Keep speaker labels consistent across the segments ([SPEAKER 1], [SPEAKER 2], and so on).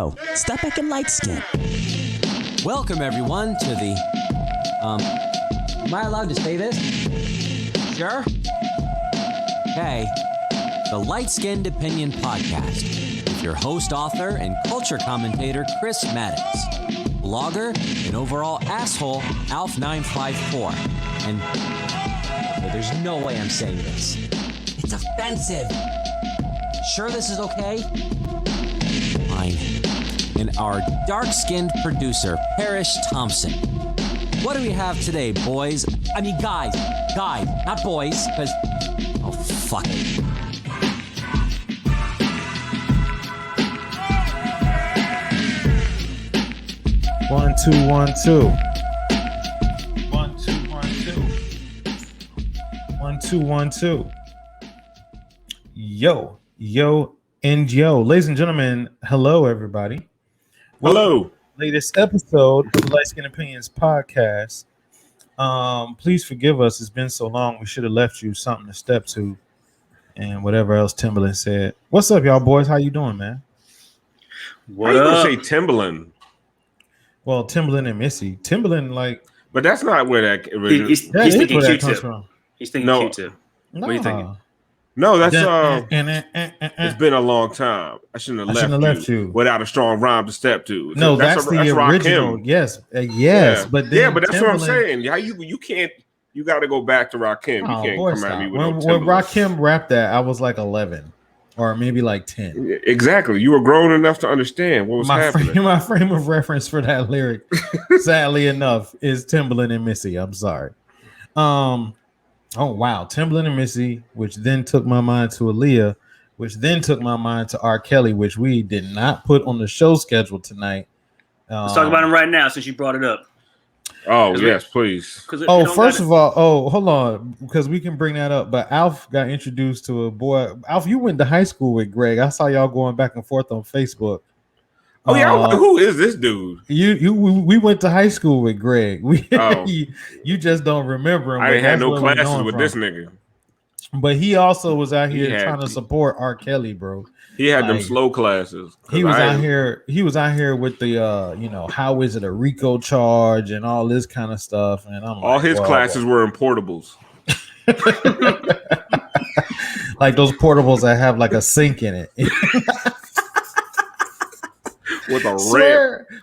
[SPEAKER 1] Oh, stop acting light skin.
[SPEAKER 2] Welcome everyone to the am I allowed to say this? Sure? Okay. The Light Skinned Opinion Podcast with your host, author, and culture commentator Chris Maddox, blogger and overall asshole Alf954. And there's no way I'm saying this. It's offensive. Sure this is okay? Fine. And our dark-skinned producer, Parrish Thompson. What do we have today, boys? I mean, guys, not boys, because... Oh, fuck it.
[SPEAKER 3] One, two, 1, 2.
[SPEAKER 4] 1, 2, 1, 2.
[SPEAKER 3] 1, 2, 1, 2. Yo, and yo. Ladies and gentlemen, hello, everybody.
[SPEAKER 4] Hello.
[SPEAKER 3] Latest episode of the Light Skin Opinions podcast. Please forgive us. It's been so long. We should have left you something to step to and whatever else Timberland said. What's up, y'all boys? How you doing, man?
[SPEAKER 4] What you gonna say Timberland?
[SPEAKER 3] Well, Timberland and Missy. Timberland, like...
[SPEAKER 4] But that's not where that originally...
[SPEAKER 5] He's thinking Q-tip. He's thinking
[SPEAKER 4] No.
[SPEAKER 5] Q-tip. What are you thinking?
[SPEAKER 4] No, that's it's been a long time. I shouldn't have left you without a strong rhyme to step to.
[SPEAKER 3] No, that's the original.
[SPEAKER 4] Rakim.
[SPEAKER 3] Yes,
[SPEAKER 4] yeah.
[SPEAKER 3] but
[SPEAKER 4] that's what I'm saying. How you can't? You got to go back to Rakim.
[SPEAKER 3] Oh,
[SPEAKER 4] you can't come at me with
[SPEAKER 3] when Rakim rapped that, I was like 11 or maybe like 10.
[SPEAKER 4] Exactly. You were grown enough to understand what was happening.
[SPEAKER 3] My frame of reference for that lyric, sadly enough, is Timberland and Missy. I'm sorry. Oh, wow. Timberland and Missy, which then took my mind to Aaliyah, which then took my mind to R. Kelly, which we did not put on the show schedule tonight.
[SPEAKER 5] Let's talk about him right now since you brought it up.
[SPEAKER 4] Oh, yes, please.
[SPEAKER 3] First of all, hold on, because we can bring that up. But Alf got introduced to a boy. Alf, you went to high school with Greg. I saw y'all going back and forth on Facebook.
[SPEAKER 4] Oh yeah, who is this dude?
[SPEAKER 3] We went to high school with Greg. You just don't remember him.
[SPEAKER 4] I ain't had no classes with this nigga.
[SPEAKER 3] But he also was out here trying to support R. Kelly, bro.
[SPEAKER 4] He had them slow classes.
[SPEAKER 3] He was out here. He was out here with the how is it a RICO charge and all this kind of stuff. And I'm
[SPEAKER 4] all his classes were in portables.
[SPEAKER 3] Like those portables that have like a sink in it.
[SPEAKER 4] With a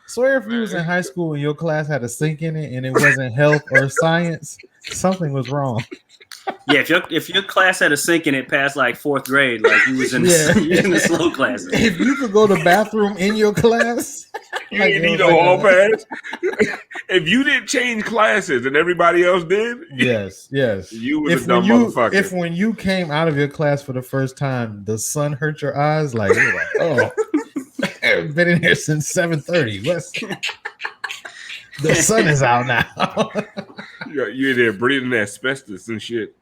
[SPEAKER 3] swear if you was in high school and your class had a sink in it and it wasn't health or science, something was wrong.
[SPEAKER 5] Yeah, if your class had a sink in it past like 4th grade, like you was in the slow classes.
[SPEAKER 3] If you could go to the bathroom in your class,
[SPEAKER 4] you didn't need a hall pass. If you didn't change classes and everybody else did,
[SPEAKER 3] yes,
[SPEAKER 4] you was a dumb motherfucker.
[SPEAKER 3] If when you came out of your class for the first time, the sun hurt your eyes, like you're like, oh. I've been in here since 7:30. The sun is out now.
[SPEAKER 4] You in there breathing asbestos and shit.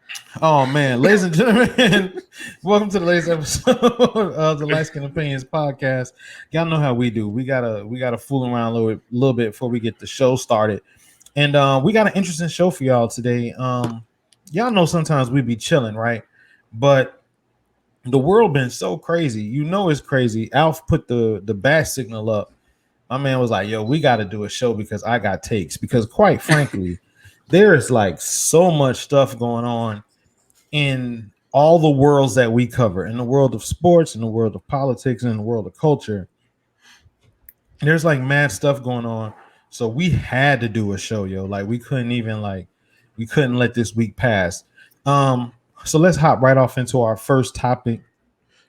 [SPEAKER 3] Oh man, ladies and gentlemen, welcome to the latest episode of the Light Skin Opinions podcast. Y'all know how we do. We gotta fool around a little bit before we get the show started, and we got an interesting show for y'all today. Y'all know sometimes we be chilling, right? But the world been so crazy. It's crazy. Alf put the bat signal up. My man was like, yo, we got to do a show because I got takes. Because quite frankly, there is like so much stuff going on in all the worlds that we cover. In the world of sports, in the world of politics, in the world of culture. There's like mad stuff going on. So we had to do a show, yo. Like we couldn't let this week pass. So let's hop right off into our first topic.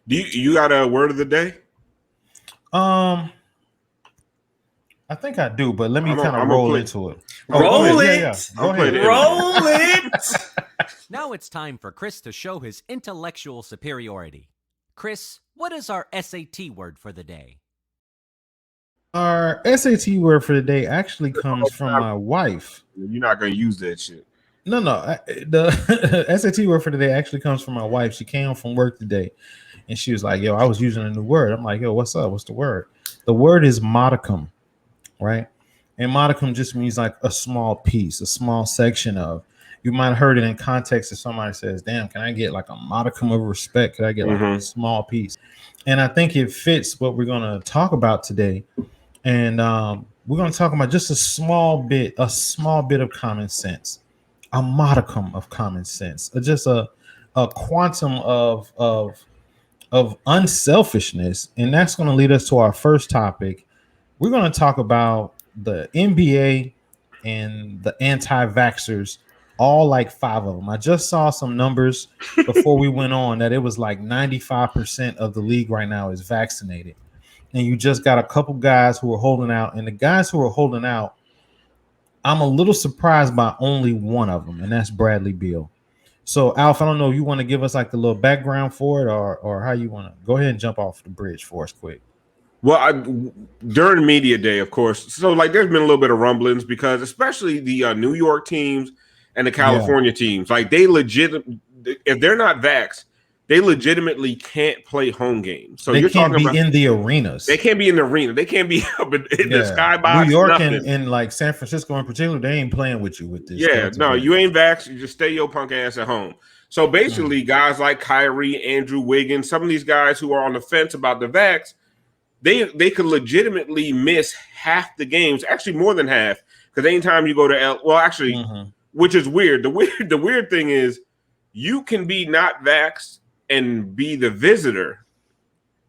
[SPEAKER 4] Do you got a word of the day?
[SPEAKER 3] I think I do, but let me kind of roll into it.
[SPEAKER 5] Roll it.
[SPEAKER 3] Yeah. Go ahead.
[SPEAKER 5] Roll it.
[SPEAKER 2] Now it's time for Chris to show his intellectual superiority. Chris, what is our SAT word for the day?
[SPEAKER 3] Our SAT word for the day actually comes from my wife.
[SPEAKER 4] You're not going to use that shit.
[SPEAKER 3] No. The SAT word for today actually comes from my wife. She came home from work today, and she was like, yo, I was using a new word. I'm like, yo, what's up? What's the word? The word is modicum, right? And modicum just means like a small piece, a small section of. you might have heard it in context if somebody says, damn, can I get like a modicum of respect? Could I get like a small piece? And I think it fits what we're going to talk about today. And we're going to talk about just a small bit of common sense, a modicum of common sense, just a quantum of unselfishness. And that's going to lead us to our first topic. We're going to talk about the NBA and the anti-vaxxers, all like 5 of them. I just saw some numbers before we went on that it was like 95% of the league right now is vaccinated. And you just got a couple guys who are holding out. And the guys who are holding out, I'm a little surprised by only one of them, and that's Bradley Beal. So, Alf, I don't know, you want to give us like a little background for it or how you want to go ahead and jump off the bridge for us quick.
[SPEAKER 4] Well, during media day, of course. So, like, there's been a little bit of rumblings because especially the New York teams and the California teams, like if they're not vaxxed, they legitimately can't play home games. So
[SPEAKER 3] they can't be in the arenas.
[SPEAKER 4] They can't be in the arena. They can't be up in the skybox.
[SPEAKER 3] New York and like San Francisco in particular, they ain't playing with you with this.
[SPEAKER 4] Yeah, no, you ain't vaxxed. You just stay your punk ass at home. So basically, guys like Kyrie, Andrew Wiggins, some of these guys who are on the fence about the vax, they could legitimately miss half the games, actually more than half, because anytime you go to which is weird. The weird thing is you can be not vaxxed and be the visitor,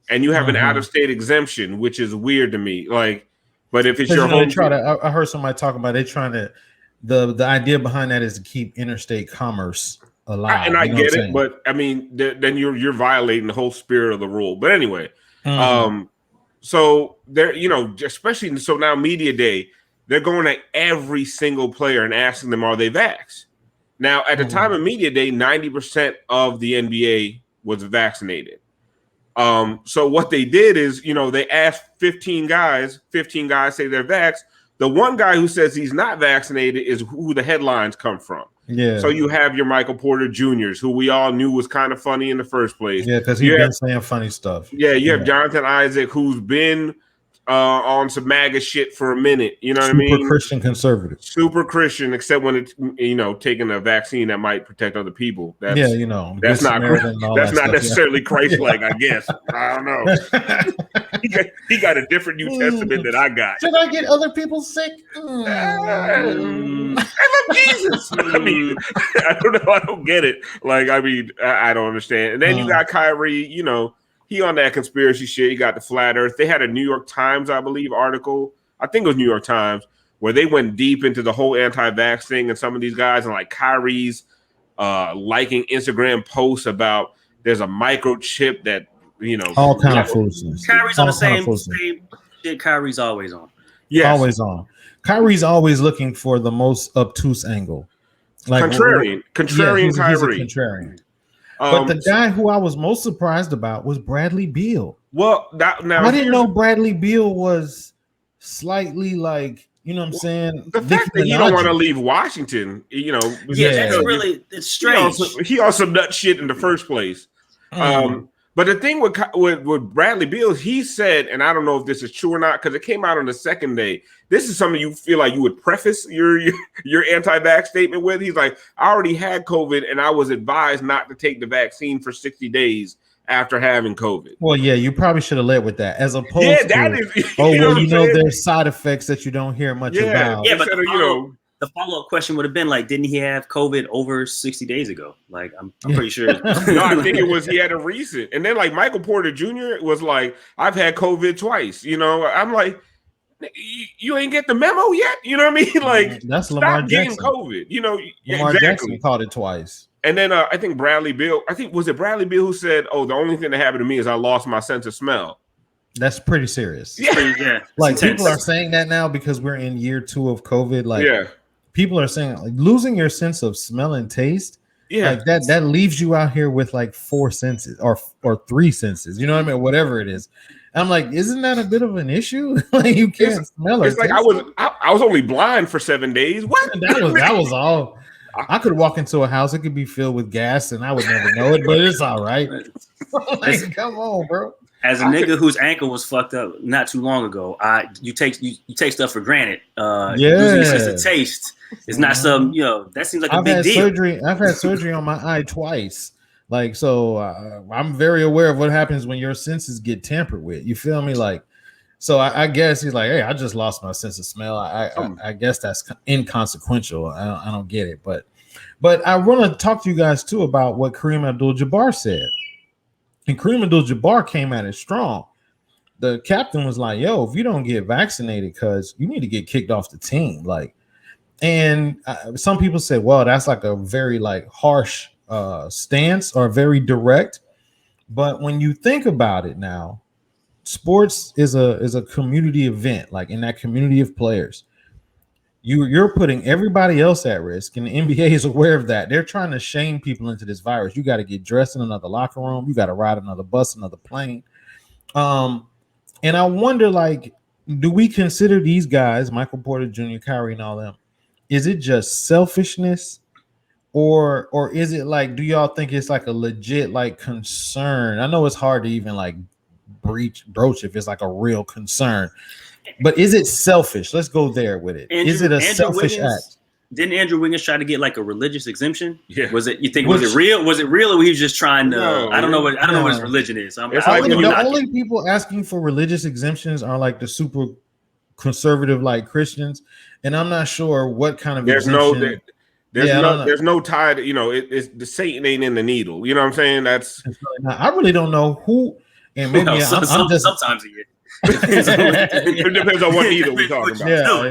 [SPEAKER 4] and you have an out-of-state exemption, which is weird to me. Like, but if it's your home,
[SPEAKER 3] I heard somebody talking about they trying to. The idea behind that is to keep interstate commerce alive.
[SPEAKER 4] And I get it, but I mean, then you're violating the whole spirit of the rule. But anyway, so there, especially so now media day, they're going to every single player and asking them, are they vaxxed? Now, at the time of media day, 90% of the NBA was vaccinated. So what they did is, they asked 15 guys say they're vaxxed. The one guy who says he's not vaccinated is who the headlines come from. Yeah. So you have your Michael Porter Jr.'s, who we all knew was kind of funny in the first place.
[SPEAKER 3] Yeah, because he's been saying funny stuff.
[SPEAKER 4] Yeah, you have Jonathan Isaac, who's been on some MAGA shit for a minute. You know what I mean?
[SPEAKER 3] Super Christian conservative.
[SPEAKER 4] Super Christian, except when it's taking a vaccine that might protect other people. That's not necessarily Christ-like, I guess. I don't know. He got a different New Testament than I got.
[SPEAKER 3] Should I get other people sick?
[SPEAKER 4] I love Jesus. I mean, I don't know. I don't get it. Like, I mean, I don't understand. And then you got Kyrie, he on that conspiracy shit. He got the flat earth. They had a New York Times, I believe, article. I think it was New York Times, where they went deep into the whole anti-vax thing and some of these guys, and like Kyrie's liking Instagram posts about there's a microchip that,
[SPEAKER 3] all kind of foolishness.
[SPEAKER 5] Kyrie's on the same shit Kyrie's always on.
[SPEAKER 3] Yeah, always on. Kyrie's always looking for the most obtuse angle.
[SPEAKER 4] Like contrarian Kyrie.
[SPEAKER 3] He's a contrarian. But the guy who I was most surprised about was Bradley Beal.
[SPEAKER 4] Well,
[SPEAKER 3] I didn't know Bradley Beal was slightly like, what I'm saying?
[SPEAKER 4] The fact that he don't want to leave Washington,
[SPEAKER 5] it's strange.
[SPEAKER 4] He on some nut shit in the first place. But the thing with Bradley Beal, he said, and I don't know if this is true or not, because it came out on the second day. This is something you feel like you would preface your anti-vax statement with. He's like, I already had COVID, and I was advised not to take the vaccine for 60 days after having COVID.
[SPEAKER 3] Well, yeah, you probably should have led with that, as opposed to, there's side effects that you don't hear much about.
[SPEAKER 5] Yeah, but the follow-up question would have been like, didn't he have COVID over 60 days ago? Like, I'm pretty sure.
[SPEAKER 4] No, I think it was he had a recent. And then like Michael Porter Jr. was like, I've had COVID twice. I'm like, you ain't get the memo yet. You know what I mean? Like,
[SPEAKER 3] that's Lamar
[SPEAKER 4] Jackson.
[SPEAKER 3] Getting
[SPEAKER 4] COVID.
[SPEAKER 3] Lamar Jackson caught it twice.
[SPEAKER 4] And then I think Bradley Beal. Was it Bradley Beal who said, "Oh, the only thing that happened to me is I lost my sense of smell."
[SPEAKER 3] That's pretty serious.
[SPEAKER 4] Yeah.
[SPEAKER 3] Like, people are saying that now because we're in year 2 of COVID. Like, people are saying like, losing your sense of smell and taste. Yeah, like that leaves you out here with like 4 senses or 3 senses. You know what I mean? Whatever it is. I'm like, isn't that a bit of an issue? Like, you can't smell it.
[SPEAKER 4] It's like I was only blind for 7 days. What?
[SPEAKER 3] That was all. I could walk into a house, it could be filled with gas, and I would never know it, but it's all right. Like, come on, bro.
[SPEAKER 5] As a nigga whose ankle was fucked up not too long ago, you take stuff for granted. Losing your sense of taste is not something, that seems like a big deal.
[SPEAKER 3] I've had surgery on my eye twice. Like, so I'm very aware of what happens when your senses get tampered with. You feel me? Like, so I guess he's like, hey, I just lost my sense of smell. I guess that's inconsequential. I don't get it. But I want to talk to you guys too about what Kareem Abdul-Jabbar said. And Kareem Abdul-Jabbar came at it strong. The captain was like, yo, if you don't get vaccinated, cuz you need to get kicked off the team. Like, and some people say, well, that's like a very like harsh stance or very direct. But when you think about it now, sports is a community event, like in that community of players. You're putting everybody else at risk, and the NBA is aware of that. They're trying to shame people into this virus. You got to get dressed in another locker room. You got to ride another bus, another plane. And I wonder, like, do we consider these guys, Michael Porter Jr., Kyrie, and all them, is it just selfishness, or is it like, do y'all think it's like a legit like concern? I know it's hard to even like broach if it's like a real concern. But is it selfish? Let's go there with it. Is it a selfish act?
[SPEAKER 5] Didn't Andrew Wiggins try to get like a religious exemption? Yeah. Was it? You think was it real? Was it real, or he was just trying to? No, I don't know what his religion is.
[SPEAKER 3] The only people asking for religious exemptions are like the super conservative like Christians, and I'm not sure what kind of
[SPEAKER 4] there's no tie to, it's the Satan ain't in the needle. You know what I'm saying? That's
[SPEAKER 3] I really don't know who, and maybe I'm just
[SPEAKER 5] sometimes he is.
[SPEAKER 4] It depends on what needle we're talking about.
[SPEAKER 3] Yeah,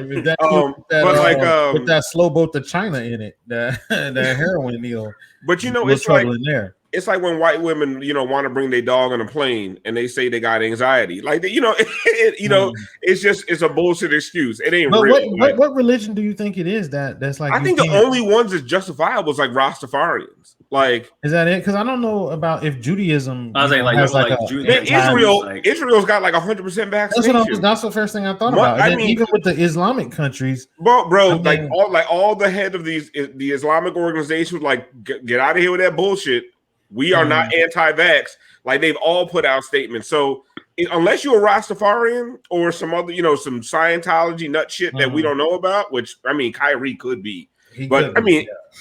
[SPEAKER 3] with that slow boat to China in it, that heroin needle.
[SPEAKER 4] But it's like in there. It's like when white women, want to bring their dog on a plane and they say they got anxiety. Like, it's a bullshit excuse. It ain't real.
[SPEAKER 3] What religion do you think it is that's like?
[SPEAKER 4] I think the only ones that's justifiable is like Rastafarians. Like,
[SPEAKER 3] is that it? Because I don't know about if Judaism.
[SPEAKER 5] I was
[SPEAKER 4] Israel's got like 100% vaccination.
[SPEAKER 3] That's the first thing I thought about. I mean, even with the Islamic countries,
[SPEAKER 4] bro, all the head of the Islamic organizations, like, get out of here with that bullshit. We are not anti-vax. Like, they've all put out statements. So unless you're a Rastafarian or some other, some Scientology nut shit that we don't know about, which I mean, Kyrie could be.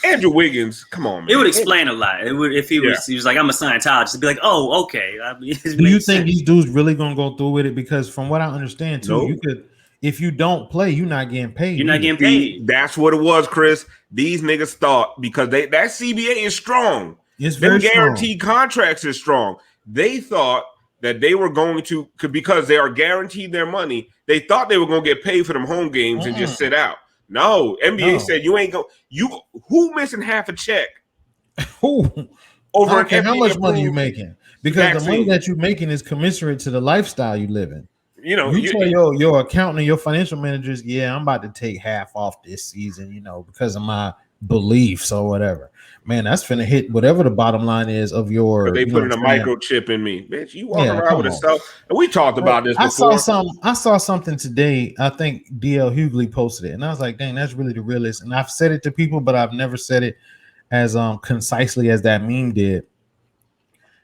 [SPEAKER 4] Andrew Wiggins, come on, man.
[SPEAKER 5] It would explain a lot. It would if he was like, I'm a Scientologist. It'd be like, oh, okay.
[SPEAKER 3] Do you think these dudes really gonna go through with it? Because from what I understand too, you could, if you don't play, you're not getting paid.
[SPEAKER 5] You're not getting paid.
[SPEAKER 4] That's what it was, Chris. These niggas thought because that CBA is strong.
[SPEAKER 3] It's very
[SPEAKER 4] guaranteed contracts is strong. They thought that they were going to, because they are guaranteed their money. They thought they were going to get paid for them home games and just sit out. No, NBA said you ain't go. Who missing half a check?
[SPEAKER 3] Who over how much money you making? Because the money that you're making is commensurate to the lifestyle you live in. You tell your accountant and your financial managers, I'm about to take half off this season, because of my beliefs or whatever. Man, that's finna hit whatever the bottom line is of your.
[SPEAKER 4] But they put in a microchip in me, bitch. You walk around with stuff, and we talked about this before.
[SPEAKER 3] I saw something today. I think DL Hughley posted it, and I was like, "Dang, that's really the realest." And I've said it to people, but I've never said it as concisely as that meme did.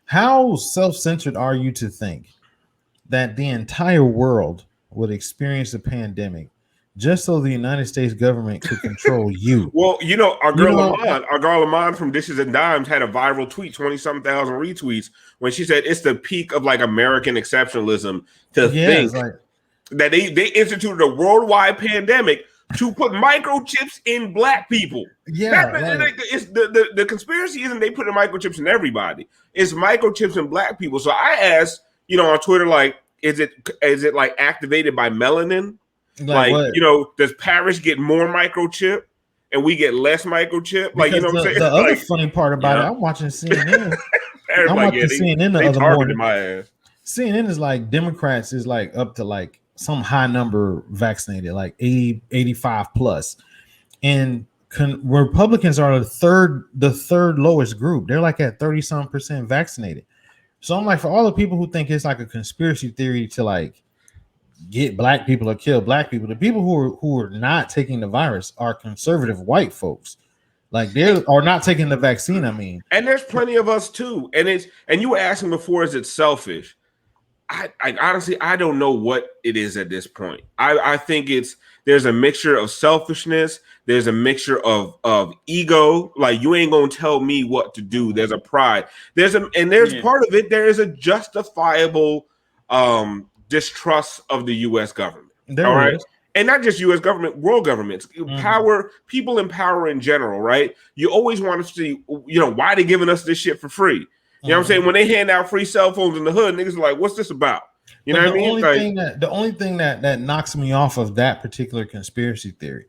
[SPEAKER 3] How self-centered are you to think that the entire world would experience a pandemic just so the United States government could control you?
[SPEAKER 4] Well, our girl Lamont from Dishes and Dimes had a viral tweet, 20-something thousand retweets, when she said it's the peak of like American exceptionalism to think that they instituted a worldwide pandemic to put microchips in black people. It's the conspiracy isn't they putting microchips in everybody. It's microchips in black people. So I asked, on Twitter, like, is it like activated by melanin? Like does Paris get more microchip and we get less microchip? Like, what I'm saying?
[SPEAKER 3] The other funny part about it, I'm watching CNN. I'm watching CNN the other morning.
[SPEAKER 4] My ass.
[SPEAKER 3] CNN is like Democrats is like up to like some high number vaccinated, like 80, 85 plus. And Republicans are the third lowest group. They're like at 30-some% vaccinated. So I'm like, for all the people who think it's like a conspiracy theory to like get black people or kill black people, the people who are not taking the virus are conservative white folks. Like they are not taking the vaccine. I mean,
[SPEAKER 4] and there's plenty of us too. And you were asking before, is it selfish? I honestly I don't know what it is at this point. I think there's a mixture of selfishness. There's a mixture of ego. Like you ain't gonna tell me what to do. There's a pride. There's part of it. There is a justifiable distrust of the U.S. government. All right. And not just U.S. government, world governments, power, people in power in general, right? You always want to see, why they giving us this shit for free? You know what I'm saying? When they hand out free cell phones in the hood, niggas are like, what's this about? You know what I mean?
[SPEAKER 3] The only thing that knocks me off of that particular conspiracy theory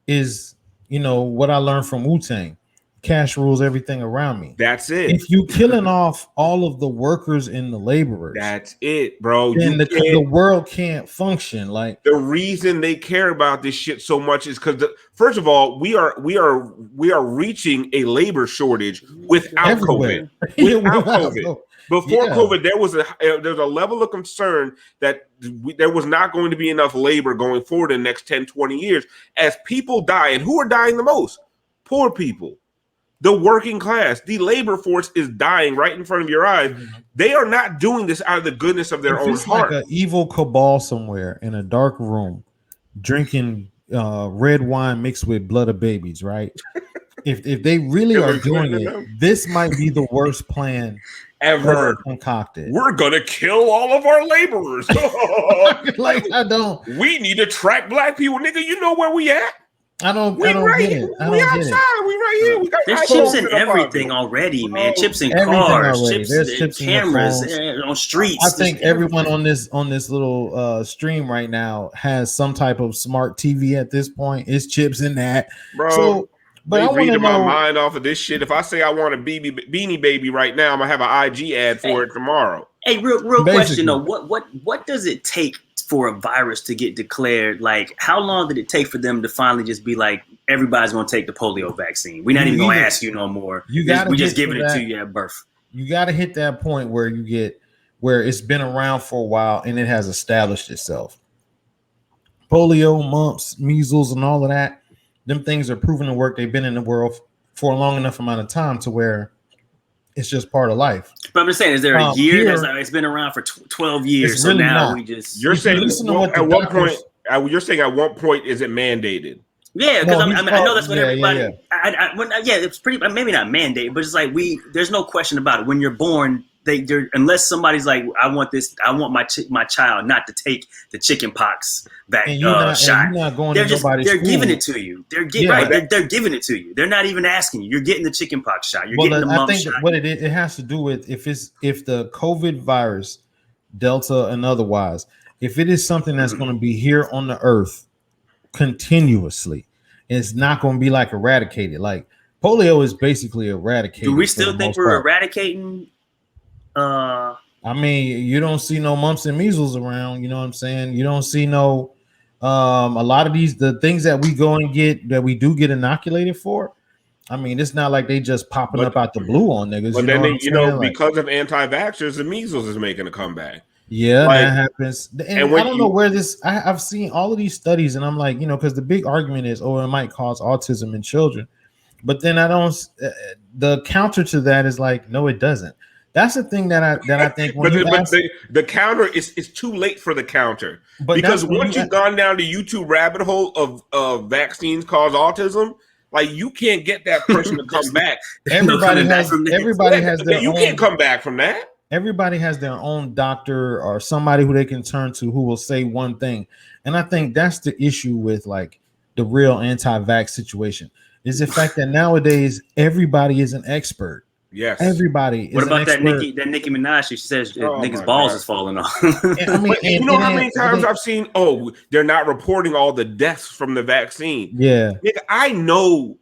[SPEAKER 3] is, what I learned from Wu-Tang. Cash rules everything around me.
[SPEAKER 4] That's it.
[SPEAKER 3] If you killing off all of the workers and the laborers,
[SPEAKER 4] that's it, bro.
[SPEAKER 3] Then the world can't function. Like
[SPEAKER 4] the reason they care about this shit so much is because first of all, we are reaching a labor shortage without COVID. Without COVID. Before COVID, there was a level of concern that there was not going to be enough labor going forward in the next 10, 20 years as people die. And who are dying the most? Poor people. The working class, the labor force is dying right in front of your eyes. They are not doing this out of the goodness of their own heart.
[SPEAKER 3] Like an evil cabal somewhere in a dark room, drinking red wine mixed with blood of babies, right? if they really are doing it, this might be the worst plan ever concocted.
[SPEAKER 4] We're gonna kill all of our laborers. We need to track black people, nigga. You know where we at?
[SPEAKER 3] I don't get it.
[SPEAKER 4] We outside. We right here. We got
[SPEAKER 5] there's chips in everything already, man. Chips in cars, chips in cameras, on streets.
[SPEAKER 3] I think everyone on this little stream right now has some type of smart TV at this point. It's chips in that,
[SPEAKER 4] bro. So, but I reading my mind off of this shit. If I say I want a Beanie Baby right now, I'm gonna have an IG ad for it tomorrow.
[SPEAKER 5] Hey, real question though. What does it take for a virus to get declared? Like, how long did it take for them to finally just be like, everybody's going to take the polio vaccine? We're not even going to ask you no more. We're just giving it to you at birth.
[SPEAKER 3] You got to hit that point where where it's been around for a while and it has established itself. Polio, mumps, measles, and all of that, them things are proven to work. They've been in the world for a long enough amount of time to where it's just part of life.
[SPEAKER 5] But I'm just saying, is there a year it's been around for 12 years? So really now we just.
[SPEAKER 4] You're saying at what point? You're saying at what point is it mandated?
[SPEAKER 5] Yeah, because I know that's what everybody. Yeah, it's pretty. Maybe not mandated, but it's like there's no question about it. When you're born, unless somebody's like, I want my child not to take the chicken pox shot. They're giving it to you. They're giving it to you. They're not even asking you. You're getting the chicken pox shot. You're getting the mumps shot. I think
[SPEAKER 3] what it has to do with if the COVID virus, Delta and otherwise, if it is something that's going to be here on the earth continuously, it's not going to be like eradicated. Like polio is basically eradicated.
[SPEAKER 5] Do we still think we're eradicating?
[SPEAKER 3] I mean, you don't see no mumps and measles around. You know what I'm saying? You don't see no a lot of the things that we go and get that we do get inoculated for. I mean, it's not like they just popping up out the blue on niggas.
[SPEAKER 4] But then because of anti-vaxxers, the measles is making a comeback.
[SPEAKER 3] Yeah, that happens. And I don't know where this. I've seen all of these studies, and I'm like, because the big argument is, it might cause autism in children. But then the counter to that is like, no, it doesn't. That's the thing that I think. When
[SPEAKER 4] the counter is too late for the counter, because once you've gone down the YouTube rabbit hole of vaccines cause autism, like you can't get that person to come back.
[SPEAKER 3] Everybody has their
[SPEAKER 4] own. Can't come back from that.
[SPEAKER 3] Everybody has their own doctor or somebody who they can turn to who will say one thing, and I think that's the issue with like the real anti-vax situation is the fact that nowadays everybody is an expert.
[SPEAKER 4] Yes,
[SPEAKER 3] everybody.
[SPEAKER 5] What about that Nicki Minaj? She says niggas' balls is falling off.
[SPEAKER 4] You know how many times I've seen? They're not reporting all the deaths from the vaccine.
[SPEAKER 3] Yeah,
[SPEAKER 4] I know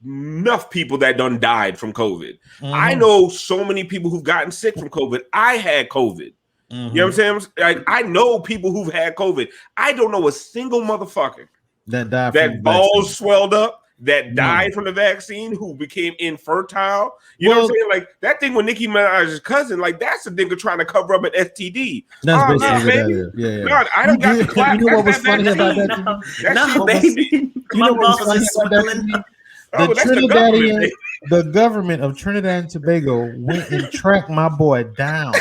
[SPEAKER 4] enough people that done died from COVID. I know so many people who've gotten sick from COVID. I had COVID. You know what I'm saying? Like, I know people who've had COVID. I don't know a single motherfucker
[SPEAKER 3] that died.
[SPEAKER 4] That balls swelled up. That died from the vaccine, who became infertile. You know what I'm saying? Like that thing with Nicki Minaj's cousin, like that's a nigga trying to cover up an STD.
[SPEAKER 3] That's basically what that is. Yeah.
[SPEAKER 4] No, I don't got the clap.
[SPEAKER 3] You know what was funny about that?
[SPEAKER 5] No, baby.
[SPEAKER 3] You know what was funny about that? The government of Trinidad and Tobago went and tracked my boy down.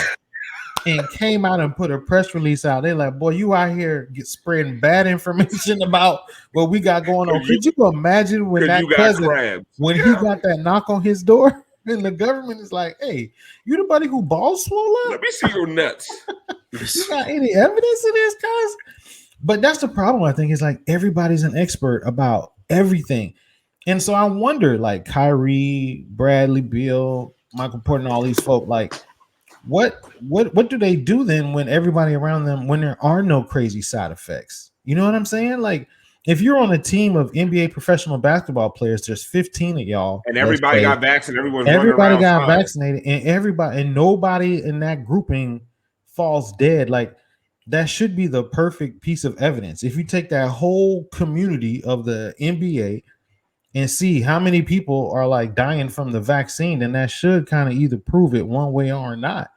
[SPEAKER 3] and came out and put a press release out. They're like, boy, you out here spreading bad information about what we got going on. Could you imagine when that cousin, when he got that knock on his door and the government is like, hey, you the buddy who balls swole up?
[SPEAKER 4] Let me see your nuts.
[SPEAKER 3] You got any evidence of this, cuz? But that's the problem, I think, is like everybody's an expert about everything. And so I wonder, like Kyrie, Bradley, Beal, Michael Porter, and all these folk, like, what do they do then when everybody around them, when there are no crazy side effects? You know what I'm saying? Like, if you're on a team of NBA professional basketball players, there's 15 of y'all,
[SPEAKER 4] and everybody got vaccinated.
[SPEAKER 3] Everybody got vaccinated, and nobody in that grouping falls dead. Like, that should be the perfect piece of evidence. If you take that whole community of the NBA and see how many people are like dying from the vaccine, then that should kind of either prove it one way or not.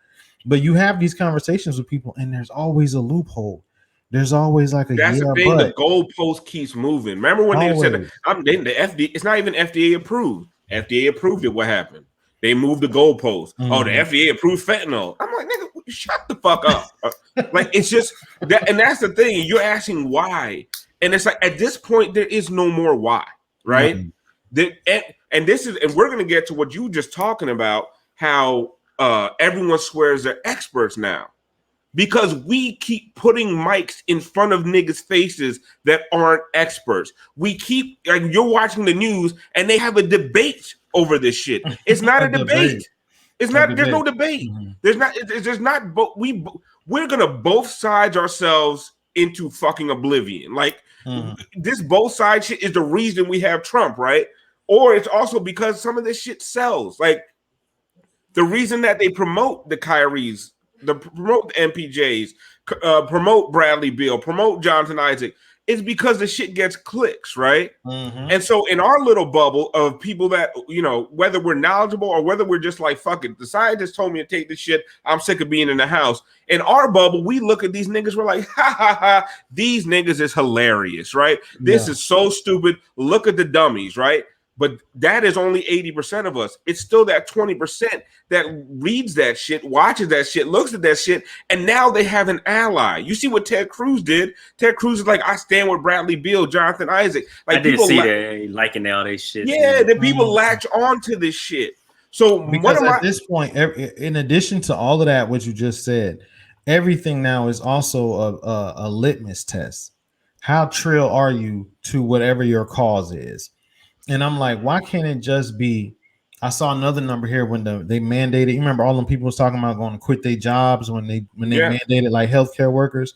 [SPEAKER 3] But you have these conversations with people, and there's always a loophole. There's always like a
[SPEAKER 4] that's the thing. The goalpost keeps moving. Remember when they said the FDA? It's not even FDA approved. FDA approved it. What happened? They moved the goalpost. Oh, the FDA approved fentanyl. I'm like, nigga, shut the fuck up. Like, it's just that, and that's the thing. You're asking why, and it's like at this point there is no more why, right? And this is, and we're gonna get to what you just talking about, how everyone swears they're experts now, because we keep putting mics in front of niggas' faces that aren't experts. We keep, like, you're watching the news and they have a debate over this shit. It's not a debate. It's not. There's no debate. There's not. There's not. But we're gonna both sides ourselves into fucking oblivion. Like this both sides shit is the reason we have Trump, right? Or it's also because some of this shit sells. Like the reason that they promote the Kyries, promote the MPJs, promote Bradley Beal, promote Jonathan Isaac, is because the shit gets clicks, right? And so in our little bubble of people that, you know, whether we're knowledgeable or whether we're just like, fuck it, the scientist told me to take this shit, I'm sick of being in the house. In our bubble, we look at these niggas, we're like, ha ha ha, these niggas is hilarious, right? This is so stupid. Look at the dummies, right? But that is only 80% of us. It's still that 20% that reads that shit, watches that shit, looks at that shit, and now they have an ally. You see what Ted Cruz did? Ted Cruz is like, I stand with Bradley Beal, Jonathan Isaac. Like,
[SPEAKER 5] I did see that liking all this shit.
[SPEAKER 4] Yeah, the people latch on to this shit. So
[SPEAKER 3] because at this point, in addition to all of that, what you just said, everything now is also a litmus test. How trill are you to whatever your cause is? And I'm like, why can't it just be? I saw another number here when they mandated. You remember all them people was talking about going to quit their jobs when they mandated like healthcare workers.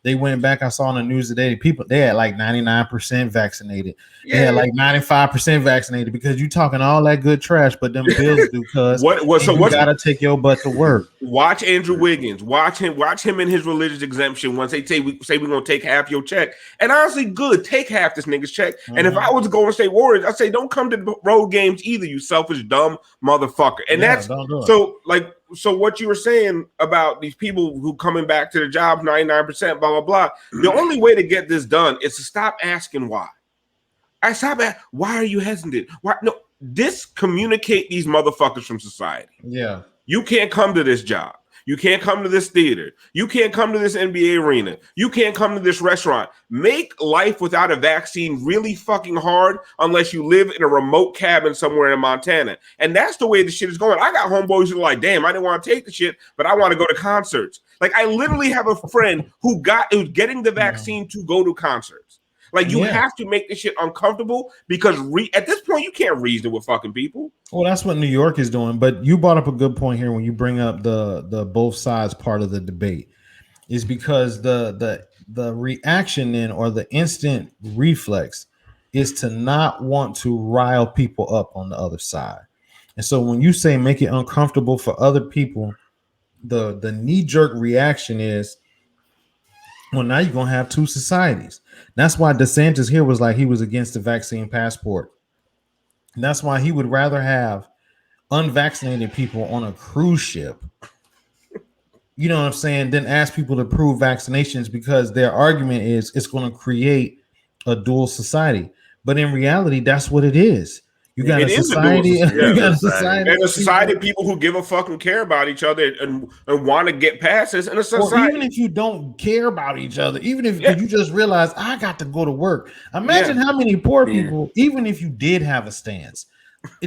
[SPEAKER 3] They went back. I saw on the news today, they had like 99% vaccinated. They had like 95% vaccinated because you talking all that good trash, but them bills do. Cause you gotta take your butt to work.
[SPEAKER 4] Watch Andrew Wiggins. Watch him in his religious exemption. Once they say we're gonna take half your check, and honestly, good, take half this nigga's check. And if I was to Golden State Warriors, I'd say don't come to the road games either, you selfish dumb motherfucker. And that's so like. So what you were saying about these people who coming back to their jobs, 99%, blah, blah, blah. The only way to get this done is to stop asking why. Why are you hesitant? Why? No, discommunicate these motherfuckers from society.
[SPEAKER 3] Yeah.
[SPEAKER 4] You can't come to this job. You can't come to this theater. You can't come to this NBA arena. You can't come to this restaurant. Make life without a vaccine really fucking hard unless you live in a remote cabin somewhere in Montana. And that's the way the shit is going. I got homeboys who are like, damn, I didn't want to take the shit, but I want to go to concerts. Like, I literally have a friend who's getting the vaccine to go to concerts. Like, you have to make this shit uncomfortable because at this point, you can't reason with fucking people.
[SPEAKER 3] Well, that's what New York is doing. But you brought up a good point here when you bring up the both sides part of the debate, is because the reaction then, or the instant reflex, is to not want to rile people up on the other side. And so when you say make it uncomfortable for other people, the knee-jerk reaction is, well, now you're gonna have two societies. That's why DeSantis here was like, he was against the vaccine passport. And that's why he would rather have unvaccinated people on a cruise ship, you know what I'm saying, than ask people to prove vaccinations, because their argument is it's going to create a dual society. But in reality, that's what it is. You got a society, you got a society,
[SPEAKER 4] and a society of people who give a fuck and care about each other and want to get past this. And a society,
[SPEAKER 3] or even if you don't care about each other, even if you just realize I got to go to work. Imagine how many poor people, even if you did have a stance.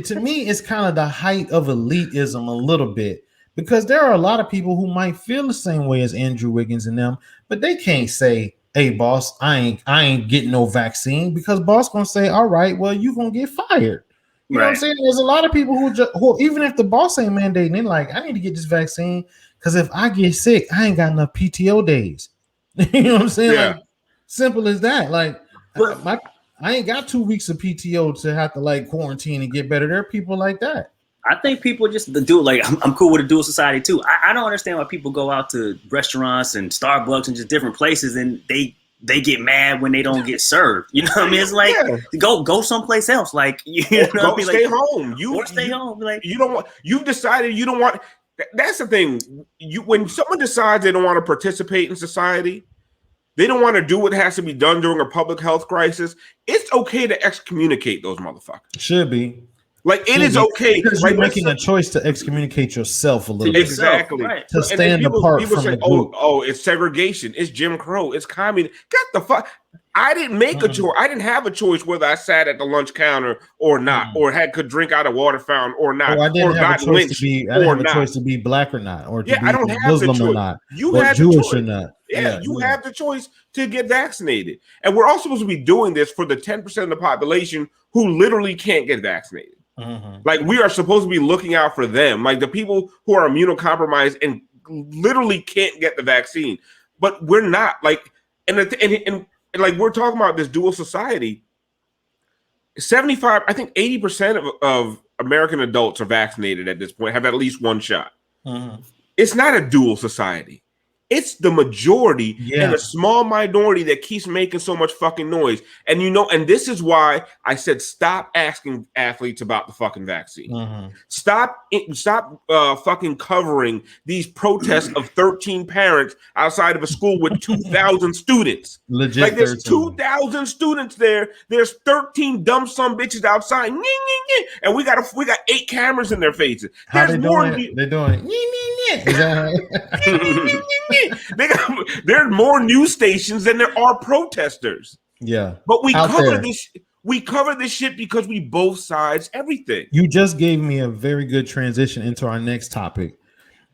[SPEAKER 3] To me, it's kind of the height of elitism a little bit, because there are a lot of people who might feel the same way as Andrew Wiggins and them, but they can't say, "Hey, boss, I ain't getting no vaccine," because boss gonna say, "All right, well, you gonna get fired." You know what I'm saying? There's a lot of people who even if the boss ain't mandating, they're like, "I need to get this vaccine because if I get sick, I ain't got enough PTO days." You know what I'm saying? Like, simple as that. Like, I ain't got 2 weeks of PTO to have to like quarantine and get better. There are people like that.
[SPEAKER 5] I think people just do like I'm cool with a dual society too. I don't understand why people go out to restaurants and Starbucks and just different places and they get mad when they don't get served. You know what I mean? It's like go someplace else. Like
[SPEAKER 4] stay home.
[SPEAKER 5] Stay home. Like
[SPEAKER 4] you don't want. You've decided you don't want. That's the thing. When someone decides they don't want to participate in society, they don't want to do what has to be done during a public health crisis. It's okay to excommunicate those motherfuckers.
[SPEAKER 3] Should be.
[SPEAKER 4] Like it is okay
[SPEAKER 3] because you're making a choice to excommunicate yourself a little bit.
[SPEAKER 4] Exactly.
[SPEAKER 3] To stand apart from the group.
[SPEAKER 4] Oh, it's segregation. It's Jim Crow. It's communism. Get the fuck. I didn't make a choice. I didn't have a choice whether I sat at the lunch counter or not, or could drink out of water fountain or not,
[SPEAKER 3] or I didn't have a choice to be black or not, or to be
[SPEAKER 4] I don't have
[SPEAKER 3] Muslim
[SPEAKER 4] the choice.
[SPEAKER 3] Or not,
[SPEAKER 4] you
[SPEAKER 3] or
[SPEAKER 4] have
[SPEAKER 3] Jewish
[SPEAKER 4] the
[SPEAKER 3] or not.
[SPEAKER 4] You have the choice to get vaccinated, and we're all supposed to be doing this for the 10% of the population who literally can't get vaccinated. Like we are supposed to be looking out for them, like the people who are immunocompromised and literally can't get the vaccine, but we're not. Like, and like we're talking about this dual society. 75, I think 80% of American adults are vaccinated at this point, have at least one shot. It's not a dual society. It's the majority and a small minority that keeps making so much fucking noise. And and this is why I said stop asking athletes about the fucking vaccine. Stop fucking covering these protests of 13 parents outside of a school with 2,000 students.
[SPEAKER 3] Legit,
[SPEAKER 4] like there's 2,000 students there. There's 13 dumb son bitches outside, and we got 8 cameras in their faces.
[SPEAKER 3] How they doing it? They're doing is that
[SPEAKER 4] there's more news stations than there are protesters.
[SPEAKER 3] Yeah,
[SPEAKER 4] but we cover this. We cover this shit because we both sides everything.
[SPEAKER 3] You just gave me a very good transition into our next topic.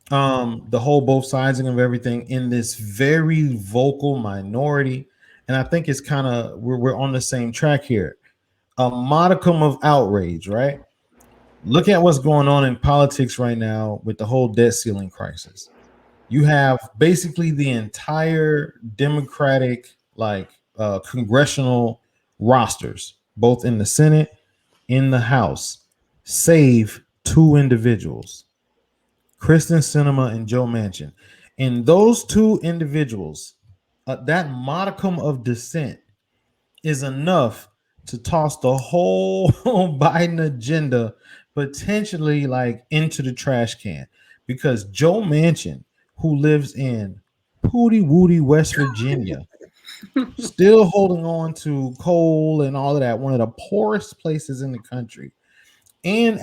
[SPEAKER 3] The whole both sidesing of everything in this very vocal minority, and I think it's kind of we're on the same track here. A modicum of outrage, right? Look at what's going on in politics right now with the whole debt ceiling crisis. You have basically the entire Democratic congressional rosters, both in the Senate, in the House, save 2 individuals, Kristen Sinema and Joe Manchin. And those 2 individuals, that modicum of dissent is enough to toss the whole Biden agenda potentially into the trash can, because Joe Manchin, who lives in Pooty Woody, West Virginia, still holding on to coal and all of that, one of the poorest places in the country, and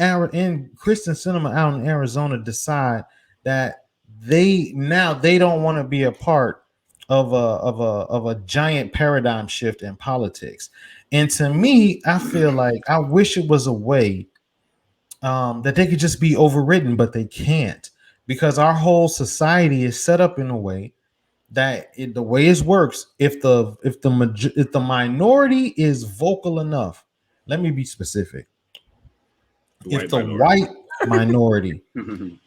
[SPEAKER 3] Kristen Sinema out in Arizona decide that they don't want to be a part of a giant paradigm shift in politics. And to me, I feel like I wish it was a way that they could just be overridden, but they can't, because our whole society is set up in a way that the way it works, if the minority is vocal enough, let me be specific. If the white minority,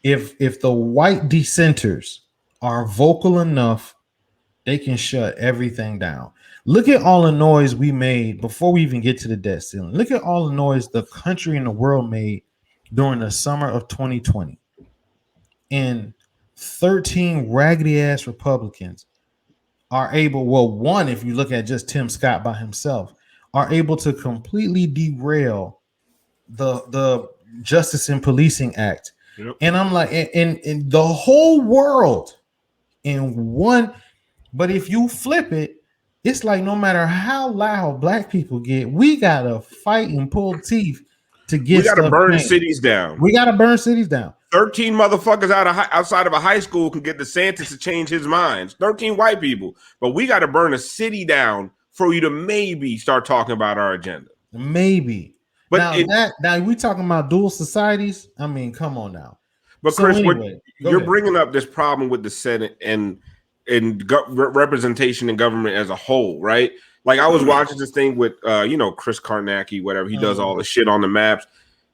[SPEAKER 3] if the white dissenters are vocal enough, they can shut everything down. Look at all the noise we made before we even get to the debt ceiling. Look at all the noise the country and the world made during the summer of 2020. And 13 raggedy ass Republicans are able, one, if you look at just Tim Scott by himself, are able to completely derail the Justice and Policing Act. Yep. And I'm like, in the whole world in one, but if you flip it, it's like no matter how loud black people get, we gotta fight and pull teeth to get.
[SPEAKER 4] We got to burn
[SPEAKER 3] changed.
[SPEAKER 4] cities down.
[SPEAKER 3] We got to burn cities down. 13
[SPEAKER 4] motherfuckers outside of a high school can get DeSantis to change his minds. 13 white people, but we got to burn a city down for you to maybe start talking about our agenda.
[SPEAKER 3] Maybe. But now we talking about dual societies. I mean, come on now.
[SPEAKER 4] But so Chris, anyway, you're bringing up this problem with the Senate and representation in government as a whole, right? Like I was watching this thing with Chris Karnacki, whatever, he does all the shit on the maps.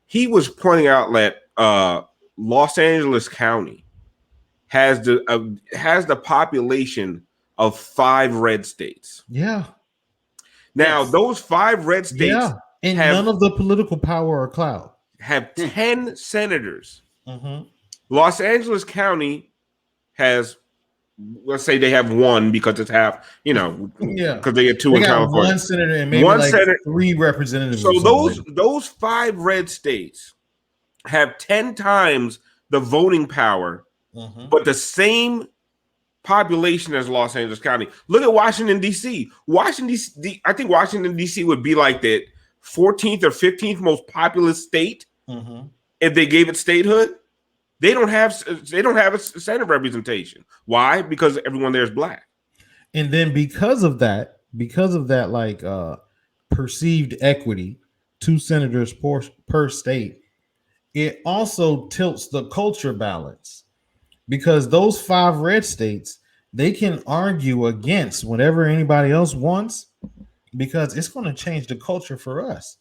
[SPEAKER 4] He was pointing out that Los Angeles County has the population of 5 red states.
[SPEAKER 3] Yeah.
[SPEAKER 4] Now those 5 red states
[SPEAKER 3] and none of the political power or clout
[SPEAKER 4] have 10 senators.
[SPEAKER 3] Mm-hmm.
[SPEAKER 4] Los Angeles County has, let's say they have 1 because it's half, because they get 2 in California.
[SPEAKER 3] 1 senator and maybe 3 representatives.
[SPEAKER 4] So those 5 red states have 10 times the voting power, but the same population as Los Angeles County. Look at Washington, D.C. I think Washington, D.C. would be like the 14th or 15th most populous state if they gave it statehood. They don't have a Senate representation. Why? Because everyone there is black.
[SPEAKER 3] And then because of that, like perceived equity, 2 senators per state, it also tilts the culture balance, because those 5 red states, they can argue against whatever anybody else wants, because it's going to change the culture for us.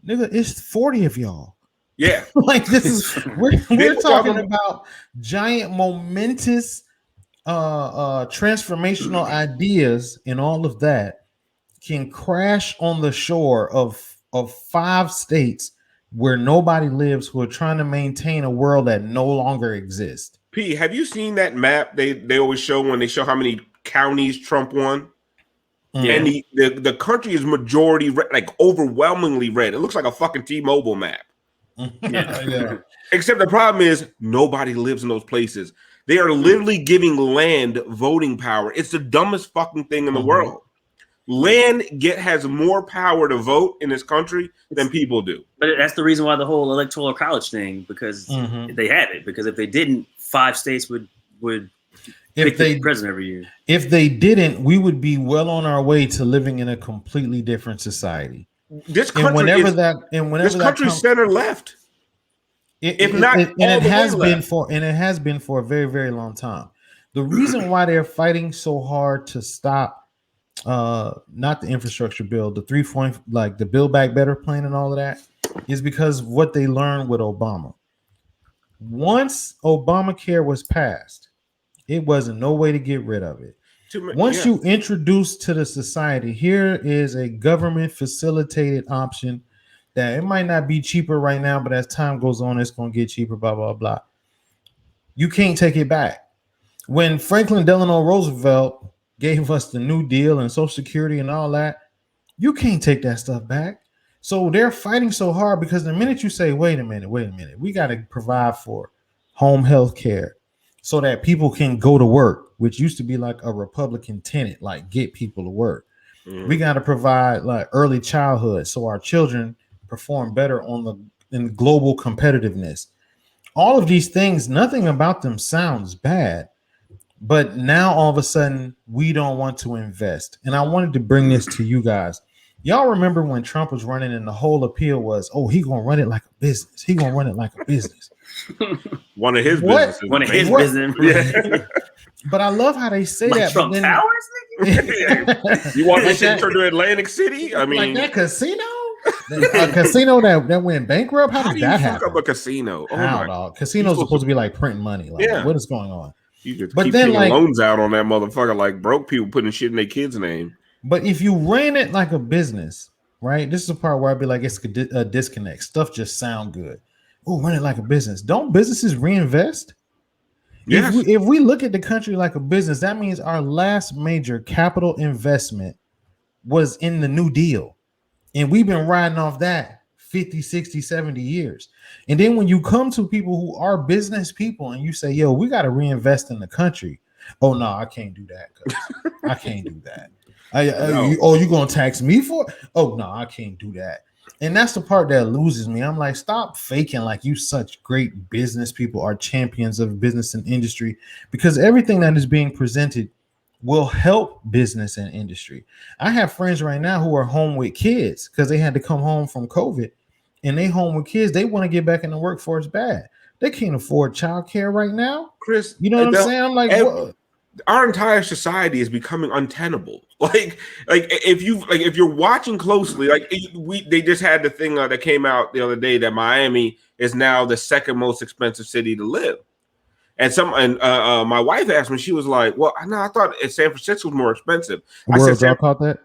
[SPEAKER 3] Nigga, it's 40 of y'all.
[SPEAKER 4] Yeah.
[SPEAKER 3] Like this is we're talking about giant momentous transformational ideas, and all of that can crash on the shore of 5 states where nobody lives, who are trying to maintain a world that no longer exists.
[SPEAKER 4] P, have you seen that map they always show when they show how many counties Trump won? Yeah. And the country is majority red, like overwhelmingly red. It looks like a fucking T-Mobile map.
[SPEAKER 3] Yeah.
[SPEAKER 4] Except the problem is nobody lives in those places. They are literally giving land voting power. It's the dumbest fucking thing in the world. Land has more power to vote in this country than people do.
[SPEAKER 5] But that's the reason why the whole electoral college thing, because they have it. Because if they didn't, 5 states would pick the president every year. If
[SPEAKER 3] they didn't, we would be well on our way to living in a completely different society.
[SPEAKER 4] This country this country's center left.
[SPEAKER 3] It has been for a very, very long time. The reason why they're fighting so hard to stop not the infrastructure bill, the the Build Back Better plan and all of that, is because of what they learned with Obama. Once Obamacare was passed, it wasn't no way to get rid of it. Once you introduce to the society, here is a government facilitated option that it might not be cheaper right now, but as time goes on, it's going to get cheaper, blah, blah, blah. You can't take it back. When Franklin Delano Roosevelt gave us the New Deal and Social Security and all that, you can't take that stuff back. So they're fighting so hard because the minute you say, wait a minute, we got to provide for home health care so that people can go to work, which used to be like a Republican tenet, like get people to work. We got to provide like early childhood so our children perform better in global competitiveness. All of these things, nothing about them sounds bad, but now all of a sudden we don't want to invest. And I wanted to bring this to you guys. Y'all remember when Trump was running and the whole appeal was, he gonna run it like a business. He gonna run it like a business.
[SPEAKER 4] One of his businesses.
[SPEAKER 5] One of his business.
[SPEAKER 4] Yeah.
[SPEAKER 3] But I love how they say
[SPEAKER 5] like
[SPEAKER 3] that.
[SPEAKER 5] Trump Towers?
[SPEAKER 4] You want this shit to Atlantic City? I mean,
[SPEAKER 3] like that casino? A casino that went bankrupt? How did that happen?
[SPEAKER 4] Fuck up a casino?
[SPEAKER 3] Dog. Casinos are supposed to be like printing money. Like, what is going on?
[SPEAKER 4] You could keep taking loans out on that motherfucker, like broke people putting shit in their kids' name.
[SPEAKER 3] But if you ran it like a business, right? This is the part where I'd be like, it's a disconnect. Stuff just sound good. Oh, run it like a business. Don't businesses reinvest? Yes. If we look at the country like a business, that means our last major capital investment was in the New Deal. And we've been riding off that 50, 60, 70 years. And then when you come to people who are business people and you say, yo, we got to reinvest in the country. Oh, no, I can't do that. I can't do that. You going to tax me for it? Oh, no, I can't do that. And that's the part that loses me. I'm like, stop faking like you such great business people are champions of business and industry, because everything that is being presented will help business and industry. I have friends right now who are home with kids because they had to come home from COVID, and they home with kids. They want to get back in the workforce bad. They can't afford childcare right now.
[SPEAKER 4] Chris,
[SPEAKER 3] You know what I'm saying? I'm like, what?
[SPEAKER 4] Our entire society is becoming untenable. Like if you're watching closely, they just had the thing that came out the other day that Miami is now the second most expensive city to live. And my wife asked me, she was like, "Well, I thought San Francisco was more expensive." I said,
[SPEAKER 3] y'all caught that?